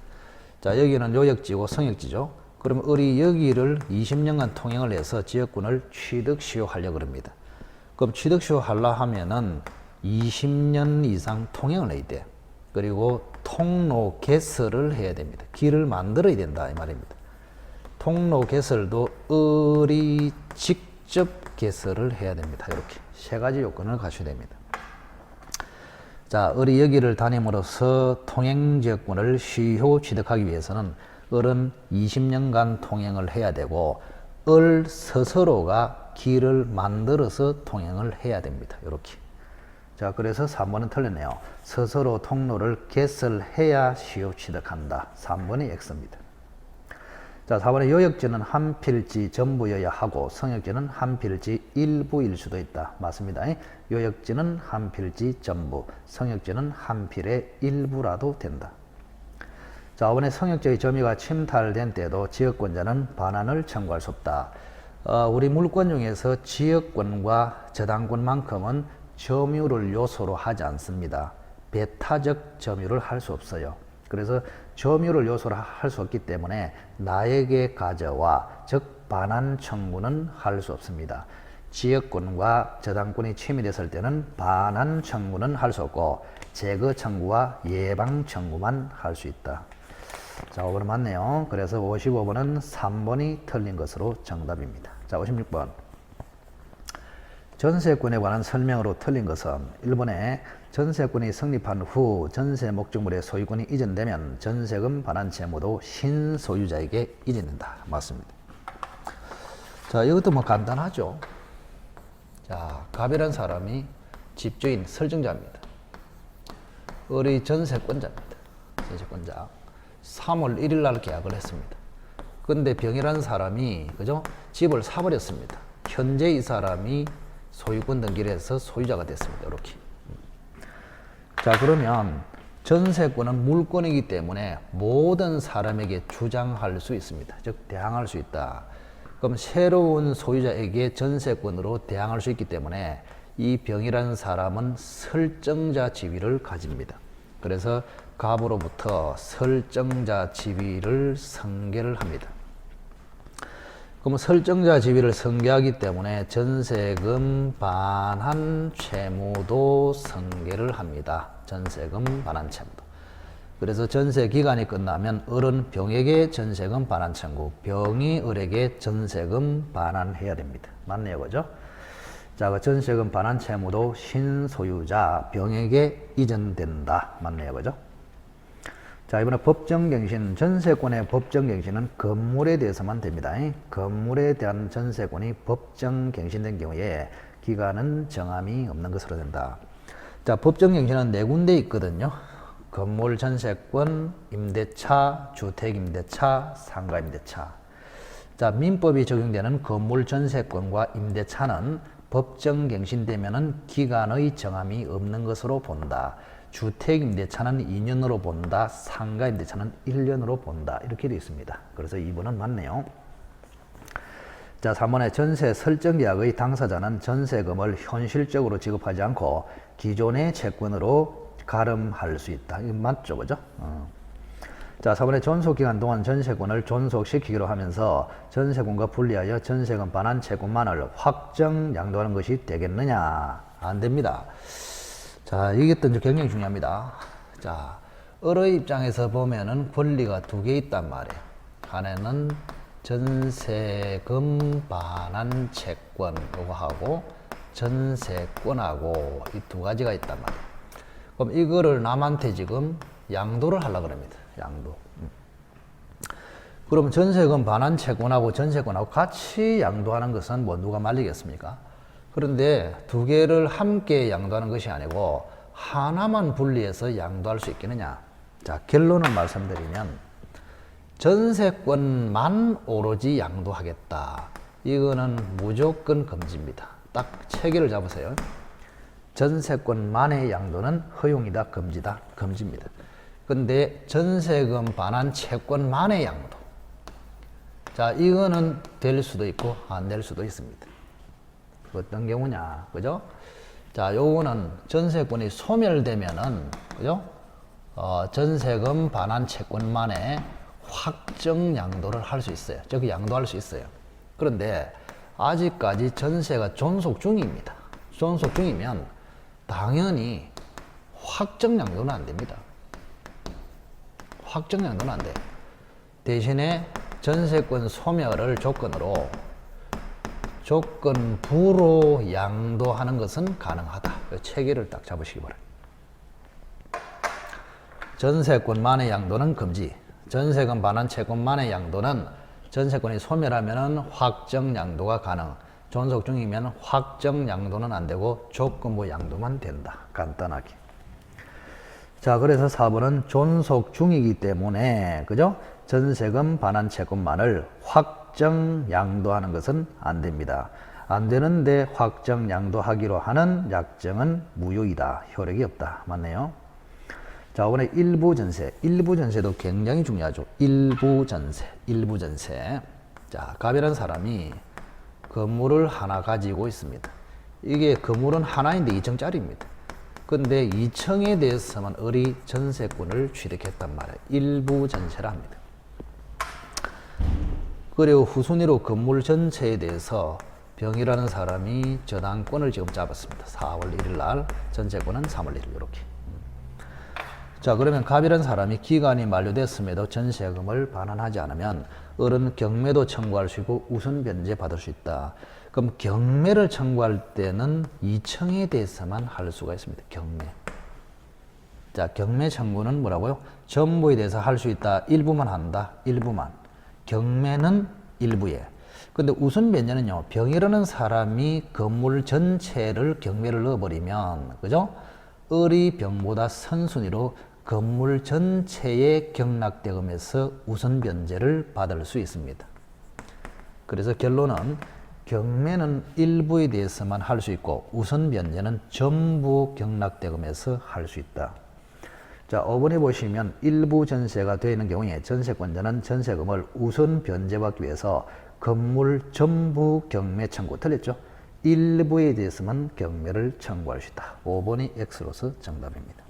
자, 여기는 요역지고 성역지죠. 그러면 을이 여기를 20년간 통행을 해서 지역권을 취득 시효하려고 합니다. 그럼 취득 시효 하려 하면은 20년 이상 통행을 해야 돼. 그리고 통로 개설을 해야 됩니다. 길을 만들어야 된다 이 말입니다. 통로 개설도 을이 직접 개설을 해야 됩니다. 이렇게 세 가지 요건을 갖춰야 됩니다. 자, 을이 여기를 다님으로써 통행지역권을 시효 취득하기 위해서는 을은 20년간 통행을 해야 되고 을 스스로가 길을 만들어서 통행을 해야 됩니다. 이렇게. 자, 그래서 3번은 틀렸네요. 스스로 통로를 개설해야 시효 취득한다. 3번이 X입니다. 자, 4번에 요역지는 한 필지 전부여야 하고 성역지는 한 필지 일부일 수도 있다. 맞습니다. 요역지는 한 필지 전부, 성역지는 한 필의 일부라도 된다. 자, 5번에 성역지의 점유가 침탈된 때에도 지역권자는 반환을 청구할 수 없다. 우리 물권 중에서 지역권과 저당권만큼은 점유를 요소로 하지 않습니다. 배타적 점유를 할 수 없어요. 그래서 점유를 요소로 할 수 없기 때문에 나에게 가져와, 즉 반환 청구는 할 수 없습니다. 지역권과 저당권이 침해됐을 때는 반환 청구는 할 수 없고 제거 청구와 예방 청구만 할 수 있다. 자, 5번은 맞네요. 그래서 55번은 3번이 틀린 것으로 정답입니다. 자, 56번. 전세권에 관한 설명으로 틀린 것은 1번에 전세권이 성립한 후 전세 목적물의 소유권이 이전되면 전세금 반환 채무도 신소유자에게 이전된다. 맞습니다. 자, 이것도 뭐 간단하죠. 자, 갑이라는 사람이 집주인 설정자입니다. 을이 전세권자입니다. 전세권자. 3월 1일 날 계약을 했습니다. 근데 병이라는 사람이 그죠? 집을 사버렸습니다. 현재 이 사람이 소유권 등기를 해서 소유자가 됐습니다. 이렇게. 자, 그러면 전세권은 물권이기 때문에 모든 사람에게 주장할 수 있습니다. 즉 대항할 수 있다. 그럼 새로운 소유자에게 전세권으로 대항할 수 있기 때문에 이 병이라는 사람은 설정자 지위를 가집니다. 그래서 갑으로부터 설정자 지위를 승계를 합니다. 그럼 설정자 지위를 승계하기 때문에 전세금 반환 채무도 승계를 합니다. 전세금 반환 채무도. 그래서 전세 기간이 끝나면 을은 병에게 전세금 반환 청구, 병이 을에게 전세금 반환해야 됩니다. 맞네요, 그죠? 자, 그 전세금 반환 채무도 신소유자 병에게 이전된다. 맞네요, 그죠? 자, 이번에 법정갱신, 전세권의 법정갱신은 건물에 대해서만 됩니다. 건물에 대한 전세권이 법정갱신된 경우에 기간은 정함이 없는 것으로 된다. 자, 법정갱신은 네 군데 있거든요. 건물 전세권, 임대차, 주택임대차, 상가임대차. 자, 민법이 적용되는 건물 전세권과 임대차는 법정갱신되면은 기간의 정함이 없는 것으로 본다. 주택임대차는 2년으로 본다. 상가임대차는 1년으로 본다. 이렇게 되어 있습니다. 그래서 2번은 맞네요. 자, 3번에 전세 설정계약의 당사자는 전세금을 현실적으로 지급하지 않고 기존의 채권으로 가름할 수 있다. 이거 맞죠, 그죠? 자, 4번에 존속기간 동안 전세권을 존속시키기로 하면서 전세권과 분리하여 전세금 반환 채권만을 확정 양도하는 것이 되겠느냐? 안 됩니다. 자, 이것도 굉장히 중요합니다. 자, 을의 입장에서 보면은 권리가 두 개 있단 말이에요. 하나는 전세금 반환 채권 요거 하고 전세권하고 이 두 가지가 있단 말이에요. 그럼 이거를 남한테 지금 양도를 하려고 합니다. 양도. 그럼 전세금 반환 채권하고 전세권하고 같이 양도하는 것은 뭐 누가 말리겠습니까? 그런데 두 개를 함께 양도하는 것이 아니고 하나만 분리해서 양도할 수 있겠느냐? 자, 결론을 말씀드리면 전세권만 오로지 양도하겠다. 이거는 무조건 금지입니다. 딱 체계를 잡으세요. 전세권만의 양도는 허용이다, 금지다, 금지입니다. 근데 전세금 반환 채권만의 양도. 자, 이거는 될 수도 있고 안 될 수도 있습니다. 어떤 경우냐, 그죠? 자, 요거는 전세권이 소멸되면은, 그죠? 전세금 반환 채권만의 확정 양도를 할 수 있어요. 즉, 양도할 수 있어요. 그런데 아직까지 전세가 존속 중입니다. 존속 중이면 당연히 확정 양도는 안 됩니다. 확정양도는 안 돼. 대신에 전세권 소멸을 조건부로 양도하는 것은 가능하다. 체계를 딱 잡으시기 바랍니다. 전세권만의 양도는 금지. 전세금 반환 채권만의 양도는 전세권이 소멸하면 확정 양도가 가능. 존속 중이면 확정 양도는 안 되고 조건부 양도만 된다. 간단하게. 자, 그래서 4번은 존속 중이기 때문에, 그죠? 전세금 반환 채권만을 확정 양도하는 것은 안 됩니다. 안 되는데 확정 양도하기로 하는 약정은 무효이다. 효력이 없다. 맞네요. 자, 이번에 일부 전세. 일부 전세도 굉장히 중요하죠. 일부 전세. 자, 갑이라는 사람이 건물을 하나 가지고 있습니다. 이게 건물은 하나인데 2층짜리입니다. 근데 2층에 대해서만 을이 전세권을 취득했단 말이에요. 일부 전세라 합니다. 그리고 후순위로 건물 전체에 대해서 병이라는 사람이 저당권을 지금 잡았습니다. 4월 1일 날, 전세권은 3월 1일 이렇게. 자, 그러면 갑이라는 사람이 기간이 만료됐음에도 전세금을 반환하지 않으면 을은 경매도 청구할 수 있고 우선 변제 받을 수 있다. 그럼 경매를 청구할 때는 2층에 대해서만 할 수가 있습니다. 경매. 자, 경매 청구는 뭐라고요? 전부에 대해서 할 수 있다. 일부만 한다. 일부만. 경매는 일부에. 근데 우선 변제는요, 병이라는 사람이 건물 전체를 경매를 넣어버리면, 그죠? 을이 병보다 선순위로 건물 전체의 경락대금에서 우선 변제를 받을 수 있습니다. 그래서 결론은 경매는 일부에 대해서만 할 수 있고 우선 변제는 전부 경락대금에서 할 수 있다. 자, 5번에 보시면 일부 전세가 되어 있는 경우에 전세권자는 전세금을 우선 변제받기 위해서 건물 전부 경매 청구. 틀렸죠? 일부에 대해서만 경매를 청구할 수 있다. 5번이 X로서 정답입니다.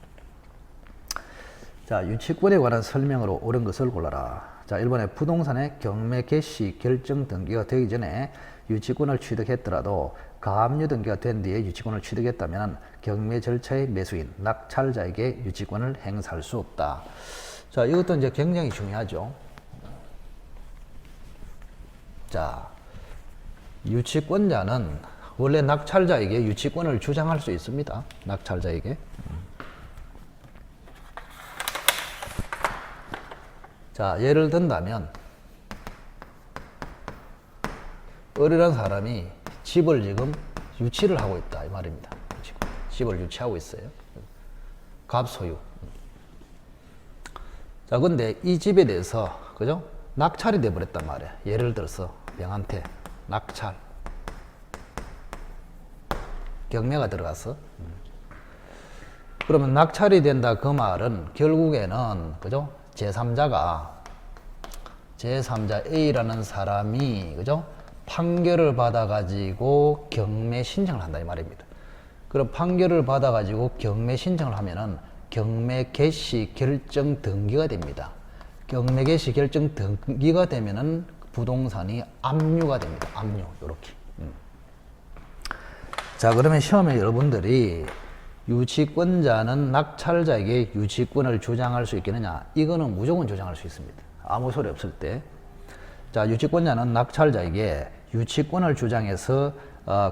자, 유치권에 관한 설명으로 옳은 것을 골라라. 자, 1번에 부동산의 경매 개시 결정 등기가 되기 전에 유치권을 취득했더라도 가압류 등기가 된 뒤에 유치권을 취득했다면 경매 절차의 매수인, 낙찰자에게 유치권을 행사할 수 없다. 자, 이것도 이제 굉장히 중요하죠. 자, 유치권자는 원래 낙찰자에게 유치권을 주장할 수 있습니다. 낙찰자에게. 자, 예를 든다면 을이라는 사람이 집을 지금 유치를 하고 있다 이 말입니다. 집을 유치하고 있어요. 갑소유. 자, 근데 이 집에 대해서, 그죠? 낙찰이 돼버렸단 말이야. 예를 들어서 병한테 낙찰. 경매가 들어가서. 그러면 낙찰이 된다 그 말은 결국에는, 그죠? 제3자가 제3자 A라는 사람이, 그죠? 판결을 받아가지고 경매 신청을 한다 이 말입니다. 그럼 판결을 받아가지고 경매 신청을 하면은 경매 개시 결정 등기가 됩니다. 경매 개시 결정 등기가 되면은 부동산이 압류가 됩니다. 압류 요렇게. 자, 그러면 시험에 여러분들이 유치권자는 낙찰자에게 유치권을 주장할 수 있겠느냐? 이거는 무조건 주장할 수 있습니다. 아무 소리 없을 때. 자, 유치권자는 낙찰자에게 유치권을 주장해서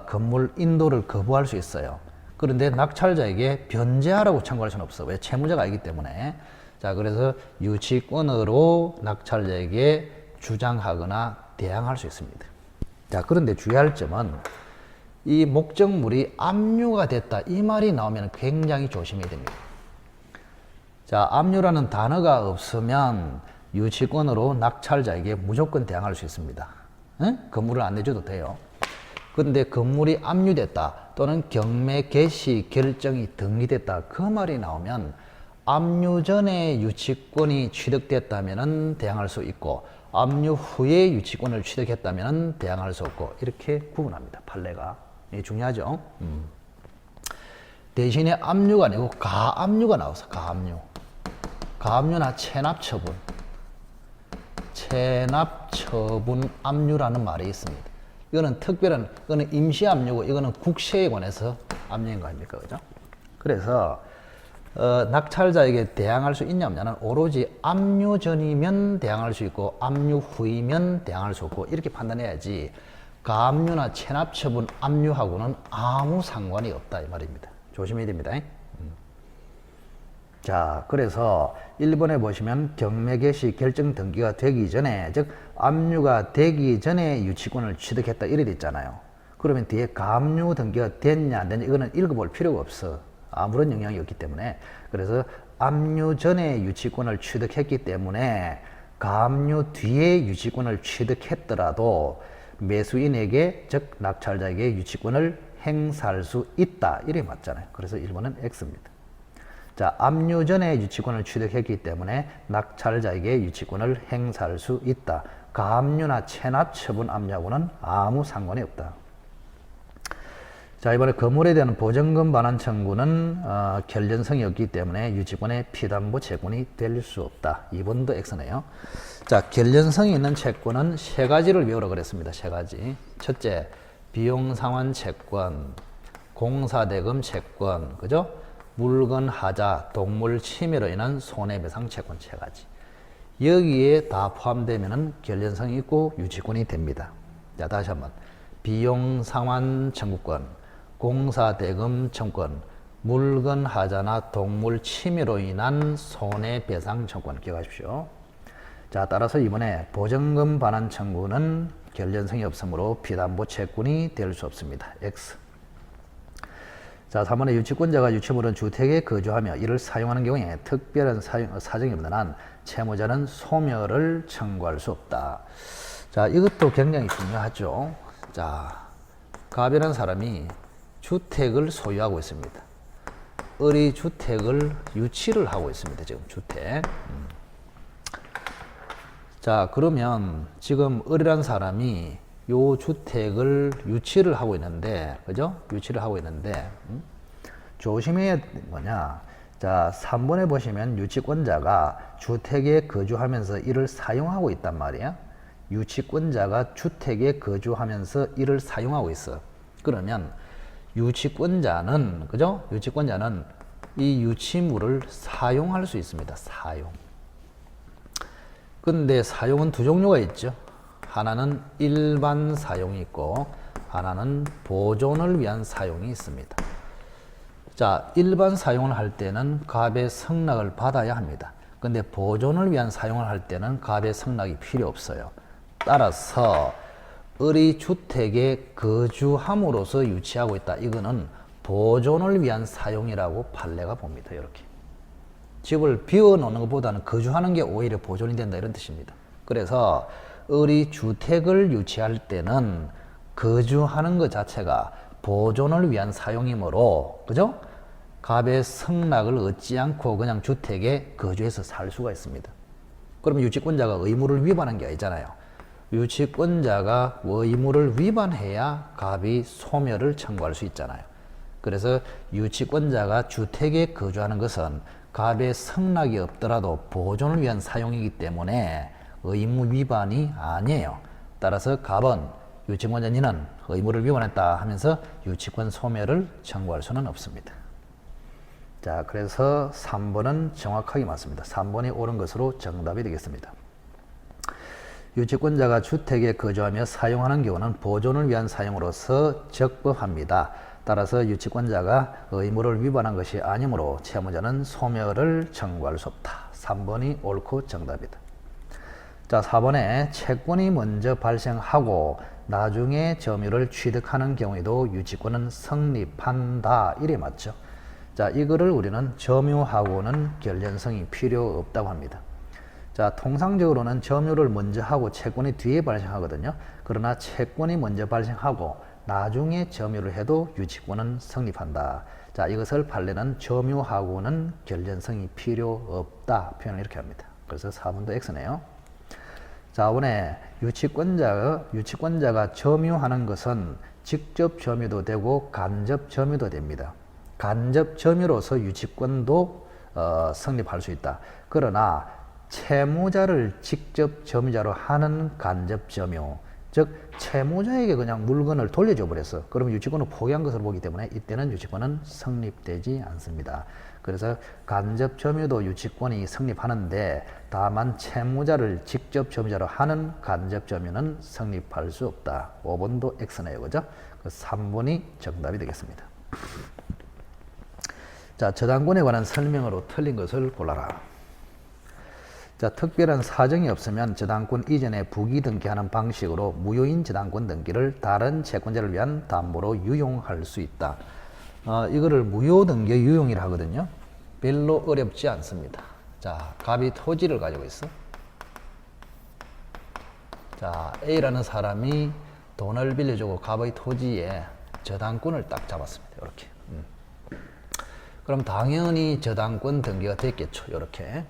건물 인도를 거부할 수 있어요. 그런데 낙찰자에게 변제하라고 청구할 수는 없어. 왜? 채무자가 아니기 때문에. 자, 그래서 유치권으로 낙찰자에게 주장하거나 대항할 수 있습니다. 자, 그런데 주의할 점은 이 목적물이 압류가 됐다 이 말이 나오면 굉장히 조심해야 됩니다. 자, 압류라는 단어가 없으면 유치권으로 낙찰자에게 무조건 대항할 수 있습니다. 응? 건물을 안 내줘도 돼요. 근데 건물이 압류됐다 또는 경매 개시 결정이 등기됐다 그 말이 나오면 압류 전에 유치권이 취득됐다면 대항할 수 있고 압류 후에 유치권을 취득했다면 대항할 수 없고 이렇게 구분합니다. 판례가. 이게 중요하죠. 대신에 압류가 아니고 가압류가 나와서 가압류. 가압류나 체납처분. 체납처분 압류라는 말이 있습니다. 이거는 특별한, 이거는 임시압류고 이거는 국세에 관해서 압류인 거 아닙니까? 그죠? 그래서 낙찰자에게 대항할 수 있냐 없냐는 오로지 압류 전이면 대항할 수 있고 압류 후이면 대항할 수 없고 이렇게 판단해야지 가압류나 체납 처분 압류하고는 아무 상관이 없다 이 말입니다. 조심해야 됩니다. 자, 그래서 1번에 보시면 경매 개시 결정 등기가 되기 전에, 즉 압류가 되기 전에 유치권을 취득했다 이래 됐잖아요. 그러면 뒤에 가압류 등기가 됐냐 안 됐냐 이거는 읽어볼 필요가 없어. 아무런 영향이 없기 때문에. 그래서 압류 전에 유치권을 취득했기 때문에 가압류 뒤에 유치권을 취득했더라도 매수인에게, 즉 낙찰자에게 유치권을 행사할 수 있다 이래 맞잖아요. 그래서 1번은 X입니다. 자, 압류 전에 유치권을 취득했기 때문에 낙찰자에게 유치권을 행사할 수 있다. 가압류나 체납 처분 압류하고는 아무 상관이 없다. 자, 이번에 건물에 대한 보증금 반환 청구는 결련성이 없기 때문에 유치권의 피담보 채권이 될 수 없다. 2번도 X네요. 자, 결련성이 있는 채권은 세 가지를 외우라 그랬습니다. 세 가지. 첫째, 비용상환 채권, 공사대금 채권, 그죠? 물건 하자, 동물 침해로 인한 손해배상 채권 세 가지. 여기에 다 포함되면은 결련성이 있고 유치권이 됩니다. 자, 다시 한번. 비용상환 청구권, 공사대금 청구권, 물건 하자나 동물 침해로 인한 손해배상 청구권 기억하십시오. 자, 따라서 이번에 보증금 반환 청구는 결련성이 없으므로 피담보 채권이 될 수 없습니다. X. 자, 3번에 유치권자가 유치물은 주택에 거주하며 이를 사용하는 경우에 특별한 사정이 없는 한 채무자는 소멸을 청구할 수 없다. 자, 이것도 굉장히 중요하죠. 자, 갑이라는 사람이 주택을 소유하고 있습니다. 을이 주택을 유치를 하고 있습니다. 지금 주택. 자, 그러면 지금 을이라는 사람이 요 주택을 유치를 하고 있는데, 그죠? 유치를 하고 있는데, 조심해야 뭐냐. 자, 3번에 보시면 유치권자가 주택에 거주하면서 이를 사용하고 있단 말이야. 유치권자가 주택에 거주하면서 이를 사용하고 있어. 그러면 유치권자는, 그죠? 유치권자는 이 유치물을 사용할 수 있습니다. 사용. 근데 사용은 두 종류가 있죠. 하나는 일반 사용이 있고 하나는 보존을 위한 사용이 있습니다. 자, 일반 사용을 할 때는 갑의 승낙을 받아야 합니다. 근데 보존을 위한 사용을 할 때는 갑의 승낙이 필요 없어요. 따라서 을이 주택에 거주함으로써 유치하고 있다. 이거는 보존을 위한 사용이라고 판례가 봅니다. 이렇게. 집을 비워놓는 것보다는 거주하는 게 오히려 보존이 된다 이런 뜻입니다. 그래서 을이 주택을 유치할 때는 거주하는 것 자체가 보존을 위한 사용이므로, 그죠? 갑의 승낙을 얻지 않고 그냥 주택에 거주해서 살 수가 있습니다. 그러면 유치권자가 의무를 위반한 게 아니잖아요. 유치권자가 의무를 위반해야 갑이 소멸을 청구할 수 있잖아요. 그래서 유치권자가 주택에 거주하는 것은 갑의 승낙이 없더라도 보존을 위한 사용이기 때문에 의무 위반이 아니에요. 따라서 갑은 유치권자 니는 의무를 위반했다 하면서 유치권 소멸을 청구할 수는 없습니다. 자, 그래서 3번은 정확하게 맞습니다. 3번이 옳은 것으로 정답이 되겠습니다. 유치권자가 주택에 거주하며 사용하는 경우는 보존을 위한 사용으로서 적법합니다. 따라서 유치권자가 의무를 위반한 것이 아니므로 채무자는 소멸을 청구할 수 없다. 3번이 옳고 정답이다. 자, 4번에 채권이 먼저 발생하고 나중에 점유를 취득하는 경우에도 유치권은 성립한다. 이래 맞죠? 자, 이거를 우리는 점유하고는 결련성이 필요 없다고 합니다. 자, 통상적으로는 점유를 먼저 하고 채권이 뒤에 발생하거든요. 그러나 채권이 먼저 발생하고 나중에 점유를 해도 유치권은 성립한다. 자, 이것을 판례는 점유하고는 결련성이 필요 없다 표현을 이렇게 합니다. 그래서 4번도 X네요. 자, 5번에 유치권자가 점유하는 것은 직접 점유도 되고 간접 점유도 됩니다. 간접 점유로서 유치권도 성립할 수 있다. 그러나 채무자를 직접 점유자로 하는 간접 점유, 즉 채무자에게 그냥 물건을 돌려줘 버렸어. 그러면 유치권을 포기한 것으로 보기 때문에 이때는 유치권은 성립되지 않습니다. 그래서 간접 점유도 유치권이 성립하는데 다만 채무자를 직접 점유자로 하는 간접 점유는 성립할 수 없다. 5번도 X네요. 그죠? 그 3번이 정답이 되겠습니다. 자, 저당권에 관한 설명으로 틀린 것을 골라라. 자, 특별한 사정이 없으면 저당권 이전에 부기 등기하는 방식으로 무효인 저당권 등기를 다른 채권자를 위한 담보로 유용할 수 있다. 이거를 무효 등기 유용이라 하거든요. 별로 어렵지 않습니다. 자, 갑이 토지를 가지고 있어. 자, A라는 사람이 돈을 빌려주고 갑의 토지에 저당권을 딱 잡았습니다. 이렇게. 그럼 당연히 저당권 등기가 됐겠죠. 이렇게.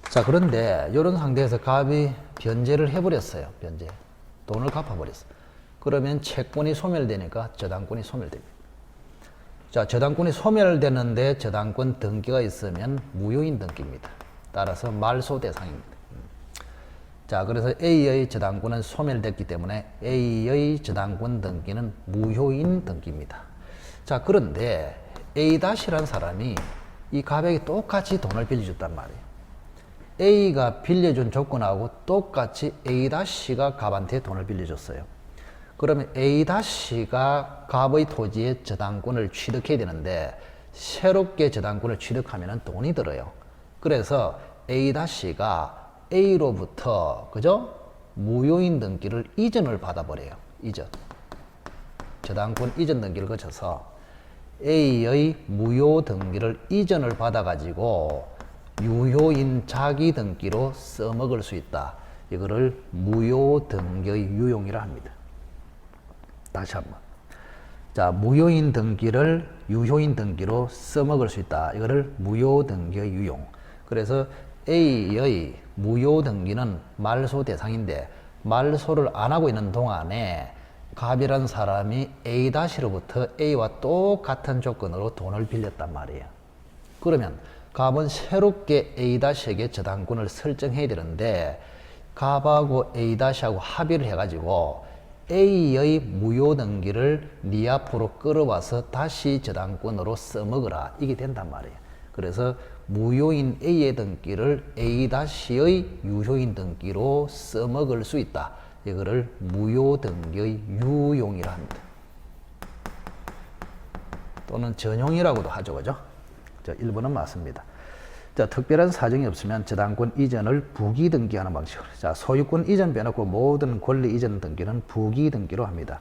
자, 그런데 이런 상태에서 갑이 변제를 해버렸어요. 변제. 돈을 갚아버렸어. 그러면 채권이 소멸되니까 저당권이 소멸됩니다. 자, 저당권이 소멸되는데 저당권 등기가 있으면 무효인 등기입니다. 따라서 말소 대상입니다. 자, 그래서 A의 저당권은 소멸됐기 때문에 A의 저당권 등기는 무효인 등기입니다. 자, 그런데 A-라는 사람이 이 갑에게 똑같이 돈을 빌려줬단 말이에요. A가 빌려준 조건하고 똑같이 A-가 갑한테 돈을 빌려줬어요. 그러면 A-가 갑의 토지에 저당권을 취득해야 되는데 새롭게 저당권을 취득하면 돈이 들어요. 그래서 A-가 A로부터 그죠? 무효인 등기를 이전을 받아버려요. 이전. 저당권 이전 등기를 거쳐서 A의 무효 등기를 이전을 받아가지고 유효인 자기 등기로 써먹을 수 있다. 이거를 무효 등기의 유용이라 합니다. 다시 한번. 자, 무효인 등기를 유효인 등기로 써먹을 수 있다. 이거를 무효 등기의 유용. 그래서 A의 무효 등기는 말소 대상인데 말소를 안 하고 있는 동안에 갑이라는 사람이 A-로부터 A와 똑같은 조건으로 돈을 빌렸단 말이에요. 그러면 갑은 새롭게 A-에게 저당권을 설정해야 되는데 갑하고 A-하고 합의를 해가지고 A의 무효 등기를 네 앞으로 끌어와서 다시 저당권으로 써먹으라. 이게 된단 말이에요. 그래서 무효인 A의 등기를 A-의 유효인 등기로 써먹을 수 있다. 이거를 무효 등기의 유용이라 합니다. 또는 전용이라고도 하죠. 그죠? 자, 1번은 맞습니다. 자, 특별한 사정이 없으면 저당권 이전을 부기 등기하는 방식으로. 자, 소유권 이전 빼놓고 모든 권리 이전 등기는 부기 등기로 합니다.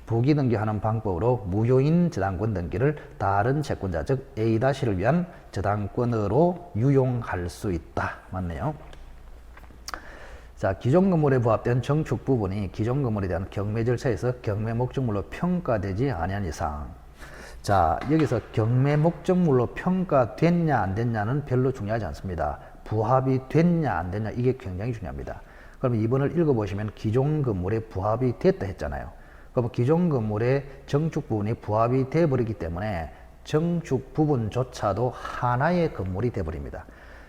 부기 등기하는 방법으로 무효인 저당권 등기를 다른 채권자, 즉 A-를 위한 저당권으로 유용할 수 있다. 맞네요. 자, 기존 건물에 부합된 정축 부분이 기존 건물에 대한 경매 절차에서 경매 목적물로 평가되지 아니한 이상. 자, 여기서 경매 목적물로 평가됐냐 안 됐냐는 별로 중요하지 않습니다. 부합이 됐냐 안 됐냐 이게 굉장히 중요합니다. 그럼 2번을 읽어보시면 기존 건물에 부합이 됐다 했잖아요. 그럼 기존 건물의 정축 부분이 부합이 돼버리기 때문에 정축 부분조차도 하나의 건물이 돼버립니다.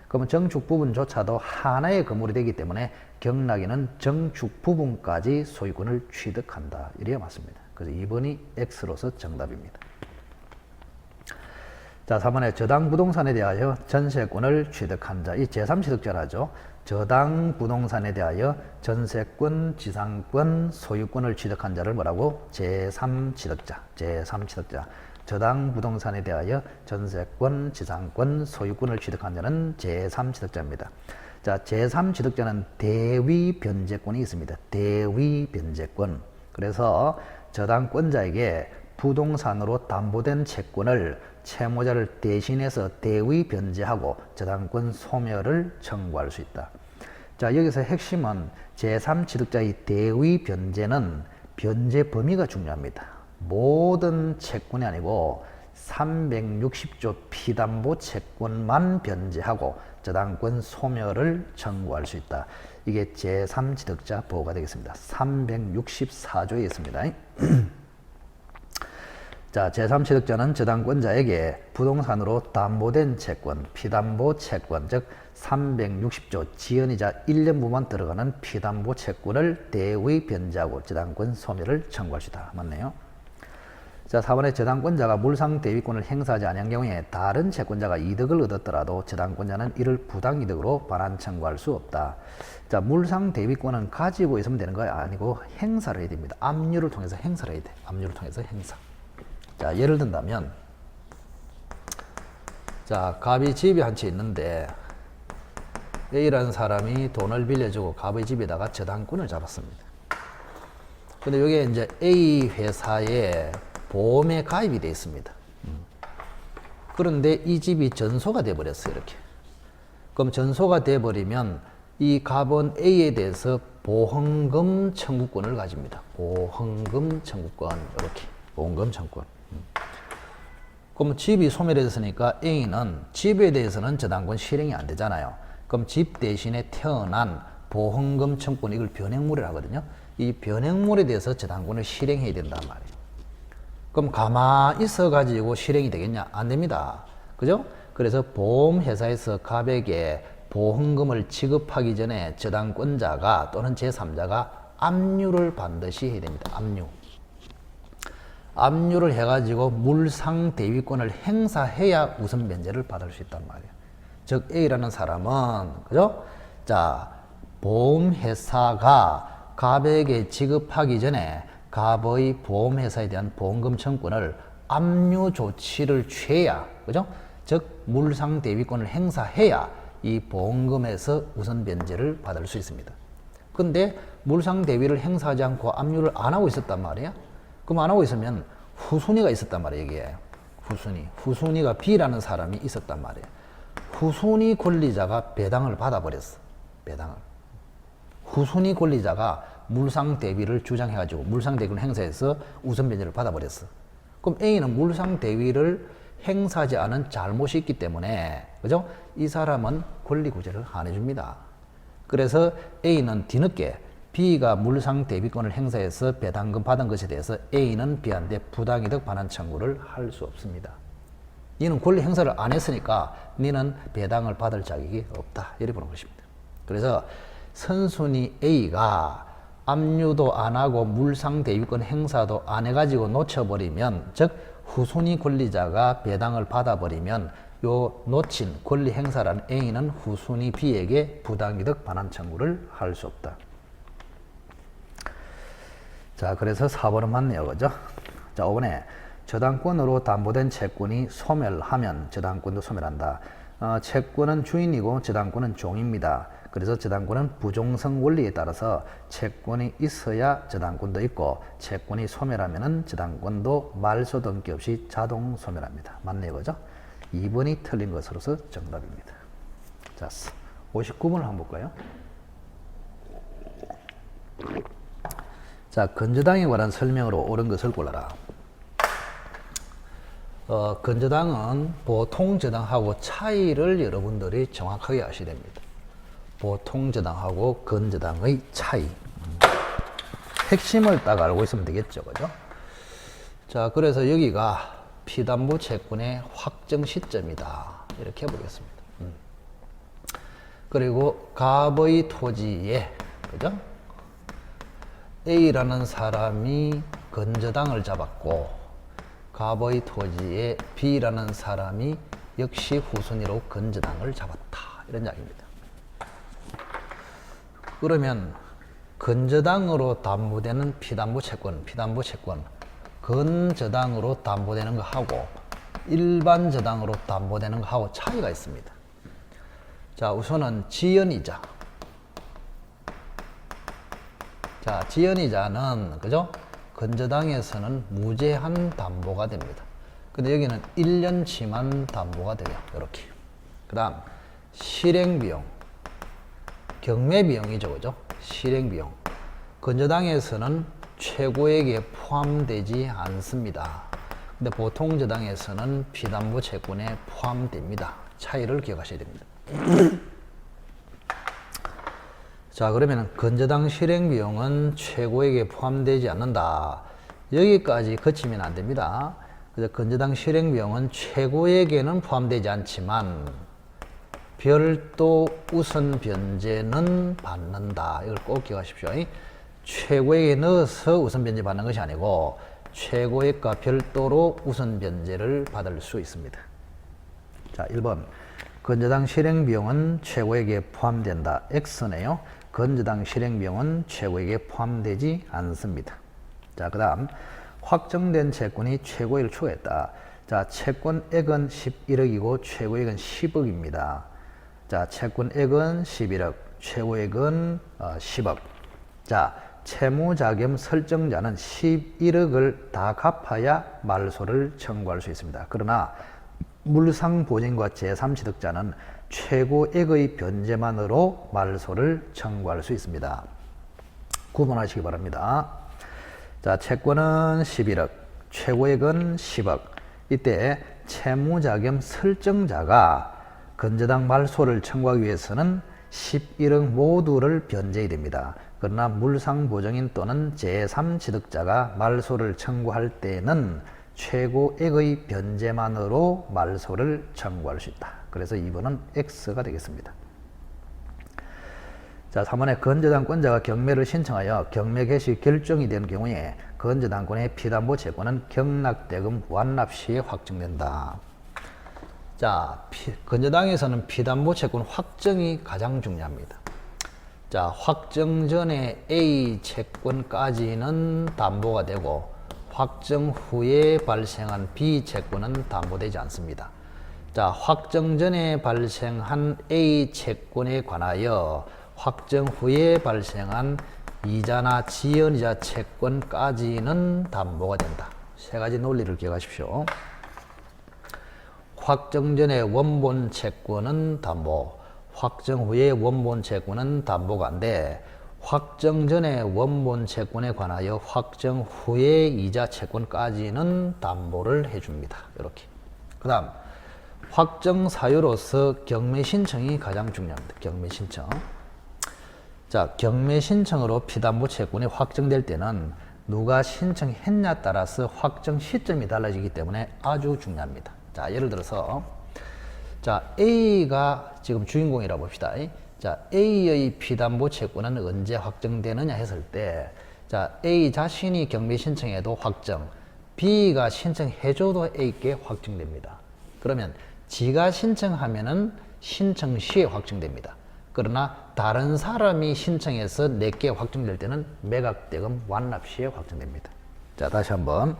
그러면 정축 부분조차도 하나의 건물이 되기 때문에 경락에는 정축 부분까지 소유권을 취득한다. 이래야 맞습니다. 그래서 2번이 X로서 정답입니다. 자, 3번에 저당 부동산에 대하여 전세권을 취득한 자, 이 제3취득자라죠. 저당 부동산에 대하여 전세권, 지상권, 소유권을 취득한 자를 뭐라고? 제3취득자, 제3취득자. 저당 부동산에 대하여 전세권, 지상권, 소유권을 취득한 자는 제3취득자입니다. 자, 제3취득자는 대위 변제권이 있습니다. 대위 변제권. 그래서 저당권자에게 부동산으로 담보된 채권을 채무자를 대신해서 대위 변제하고 저당권 소멸을 청구할 수 있다. 자, 여기서 핵심은 제3취득자의 대위 변제는 변제 범위가 중요합니다. 모든 채권이 아니고 360조 피담보 채권만 변제하고 저당권 소멸을 청구할 수 있다. 이게 제3취득자 보호가 되겠습니다. 364조에 있습니다. 자, 제3취득자는 저당권자에게 부동산으로 담보된 채권, 피담보 채권, 즉 360조 지연이자 1년부만 들어가는 피담보 채권을 대의 변제하고 저당권 소멸을 청구할 수 있다. 맞네요. 자, 4번에 저당권자가 물상 대위권을 행사하지 않은 경우에 다른 채권자가 이득을 얻었더라도 저당권자는 이를 부당이득으로 반환 청구할 수 없다. 자, 물상 대위권은 가지고 있으면 되는 거 아니고 행사를 해야 됩니다. 압류를 통해서 행사를 해야 돼. 압류를 통해서 행사. 자, 예를 든다면, 자, 갑이 집이 한 채 있는데 A라는 사람이 돈을 빌려주고 갑의 집에다가 저당권을 잡았습니다. 근데 여기에 이제 A 회사에 보험에 가입이 되어 있습니다. 그런데 이 집이 전소가 돼 버렸어요. 이렇게. 그럼 전소가 돼 버리면 이 갑은 A에 대해서 보험금 청구권을 가집니다. 보험금 청구권. 이렇게. 보험금 청구권. 그럼 집이 소멸했으니까 A는 집에 대해서는 저당권 실행이 안 되잖아요. 그럼 집 대신에 태어난 보험금 청구권, 이걸 변액물이라고 하거든요. 이 변액물에 대해서 저당권을 실행해야 된단 말이에요. 그럼 가만히 있어가지고 실행이 되겠냐? 안 됩니다. 그죠? 그래서 보험회사에서 갑에게 보험금을 지급하기 전에 저당권자가 또는 제3자가 압류를 반드시 해야 됩니다. 압류. 압류를 해가지고 물상 대위권을 행사해야 우선 면제를 받을 수 있단 말이에요. 즉 A라는 사람은 그죠? 자, 보험회사가 갑에게 지급하기 전에 갑의 보험회사에 대한 보험금 청구권을 압류 조치를 취해야, 그죠? 즉 물상 대위권을 행사해야 이 보험금에서 우선 면제를 받을 수 있습니다. 근데 물상 대위를 행사하지 않고 압류를 안 하고 있었단 말이야. 그럼 안 하고 있으면 후순위가 있었단 말이에요. 이게 후순위가 B라는 사람이 있었단 말이에요. 후순위 권리자가 배당을 받아버렸어. 배당을. 후순위 권리자가 물상 대위를 주장해가지고 물상 대위를 행사해서 우선 면제를 받아버렸어. 그럼 A는 물상 대위를 행사하지 않은 잘못이 있기 때문에, 그죠? 이 사람은 권리 구제를 안 해줍니다. 그래서 A는 뒤늦게 B가 물상 대위권을 행사해서 배당금 받은 것에 대해서 A는 B한테 부당이득 반환 청구를 할 수 없습니다. 니는 권리 행사를 안 했으니까 니는 배당을 받을 자격이 없다. 이렇게 보는 것입니다. 그래서 선순위 A가 압류도 안 하고 물상 대위권 행사도 안 해가지고 놓쳐버리면, 즉 후순위 권리자가 배당을 받아버리면 요 놓친 권리 행사라는 A는 후순위 B에게 부당이득 반환 청구를 할 수 없다. 자, 그래서 4번은 맞네요. 그죠? 자, 5번에 저당권으로 담보된 채권이 소멸하면 저당권도 소멸한다. 채권은 주인이고 저당권은 종입니다. 그래서 저당권은 부종성 원리에 따라서 채권이 있어야 저당권도 있고 채권이 소멸하면은 저당권도 말소 등기 없이 자동 소멸합니다. 맞네요. 그죠? 2번이 틀린 것으로서 정답입니다. 자, 59번을 한번 볼까요? 자, 건저당에 관한 설명으로 옳은 것을 골라라. 건저당은 보통 저당하고 차이를 여러분들이 정확하게 아셔야 됩니다. 보통 저당하고 건저당의 차이. 핵심을 딱 알고 있으면 되겠죠. 그죠? 자, 그래서 여기가 피담보 채권의 확정 시점이다. 이렇게 해보겠습니다. 그리고 갑의 토지에, 그죠? A라는 사람이 건저당을 잡았고 갑의 토지에 B라는 사람이 역시 후순위로 건저당을 잡았다. 이런 이야기입니다. 그러면 건저당으로 담보되는 피담보 채권, 건저당으로 담보되는 거하고 일반 저당으로 담보되는 거하고 차이가 있습니다. 자, 우선은 지연이자. 자, 지연이자는, 그죠? 건저당에서는 무제한 담보가 됩니다. 근데 여기는 1년치만 담보가 돼요. 이렇게. 그 다음, 실행비용. 경매비용이죠. 그죠? 실행비용. 건저당에서는 최고액에 포함되지 않습니다. 근데 보통 저당에서는 피담보 채권에 포함됩니다. 차이를 기억하셔야 됩니다. 자, 그러면 건저당 실행비용은 최고액에 포함되지 않는다. 여기까지 거치면 안 됩니다. 그래서 건저당 실행 비용은 최고액에는 포함되지 않지만 별도 우선 변제는 받는다. 이걸 꼭 기억하십시오. 최고액에 넣어서 우선 변제 받는 것이 아니고 최고액과 별도로 우선 변제를 받을 수 있습니다. 자, 1번. 건저당 실행 비용은 최고액에 포함된다. X네요. 건저당 실행 비용은 최고액에 포함되지 않습니다. 자, 그다음 확정된 채권이 최고액을 초과했다. 자, 채권액은 11억이고 최고액은 10억입니다. 자, 채권액은 11억, 최고액은 10억. 자, 채무자금 설정자는 11억을 다 갚아야 말소를 청구할 수 있습니다. 그러나 물상보증과 제3취득자는 최고액의 변제만으로 말소를 청구할 수 있습니다. 구분하시기 바랍니다. 자, 채권은 11억, 최고액은 10억. 이때 채무자금 설정자가 건저당 말소를 청구하기 위해서는 11억 모두를 변제해야 됩니다. 그러나 물상보증인 또는 제3취득자가 말소를 청구할 때는 최고액의 변제만으로 말소를 청구할 수 있다. 그래서 2번은 X가 되겠습니다. 자, 3번에 건저당권자가 경매를 신청하여 경매 개시 결정이 된 경우에 건저당권의 피담보 채권은 경락대금 완납 시에 확정된다. 자, 건저당에서는 피담보 채권 확정이 가장 중요합니다. 자, 확정 전에 A 채권까지는 담보가 되고 확정 후에 발생한 B 채권은 담보되지 않습니다. 자, 확정 전에 발생한 A 채권에 관하여 확정 후에 발생한 이자나 지연이자 채권까지는 담보가 된다. 세 가지 논리를 기억하십시오. 확정 전에 원본 채권은 담보, 확정 후에 원본 채권은 담보가 안 돼. 확정 전에 원본 채권에 관하여 확정 후에 이자 채권까지는 담보를 해줍니다. 이렇게. 그 다음 확정 사유로서 경매 신청이 가장 중요합니다. 경매 신청. 자, 경매 신청으로 피담보 채권이 확정될 때는 누가 신청했냐에 따라서 확정 시점이 달라지기 때문에 아주 중요합니다. 자, 예를 들어서 자, A가 지금 주인공이라고 봅시다. 자, A의 피담보 채권은 언제 확정되느냐 했을 때, 자, A 자신이 경매 신청해도 확정, B가 신청해줘도 A께 확정됩니다. 그러면 지가 신청하면은 신청 시에 확정됩니다. 그러나 다른 사람이 신청해서 내게 확정될 때는 매각대금 완납 시에 확정됩니다. 자, 다시 한번.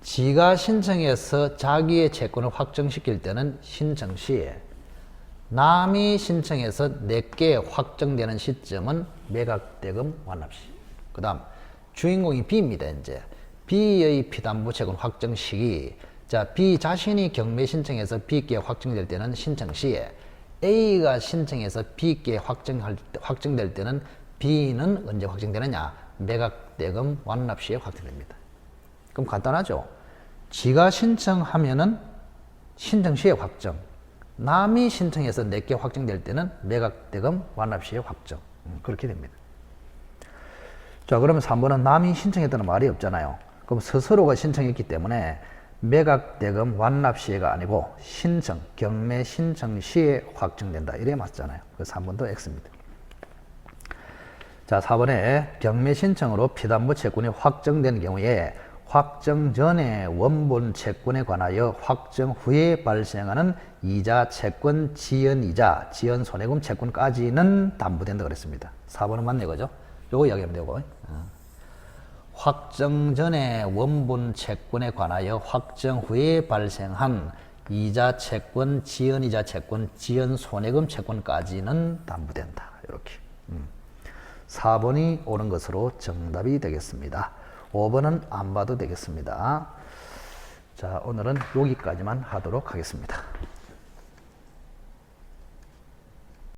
지가 신청해서 자기의 채권을 확정시킬 때는 신청 시에, 남이 신청해서 내게 확정되는 시점은 매각대금 완납 시. 그 다음 주인공이 B입니다. 이제 B의 피담보 채권 확정 시기. 자, B 자신이 경매 신청해서 B께 확정될 때는 신청 시에, A가 신청해서 B께 확정될 때는 B는 언제 확정되느냐? 매각대금 완납 시에 확정됩니다. 그럼 간단하죠? 지가 신청하면은 신청 시에 확정, 남이 신청해서 내게 확정될 때는 매각대금 완납 시에 확정. 그렇게 됩니다. 자, 그러면 3번은 남이 신청했다는 말이 없잖아요. 그럼 스스로가 신청했기 때문에 매각대금 완납 시에가 아니고 신청, 경매 신청 시에 확정된다. 이래 맞잖아요. 그래서 3번도 X입니다. 자, 4번에 경매 신청으로 피담보 채권이 확정된 경우에 확정 전에 원본 채권에 관하여 확정 후에 발생하는 이자, 채권, 지연이자, 지연 손해금 채권까지는 담보된다 그랬습니다. 4번은 맞네, 그죠? 요거 이야기하면 되고. 확정 전에 원본 채권에 관하여 확정 후에 발생한 이자, 채권, 지연이자, 채권, 지연 손해금 채권까지는 담보된다. 이렇게. 4번이 옳은 것으로 정답이 되겠습니다. 5번은 안 봐도 되겠습니다. 자, 오늘은 여기까지만 하도록 하겠습니다.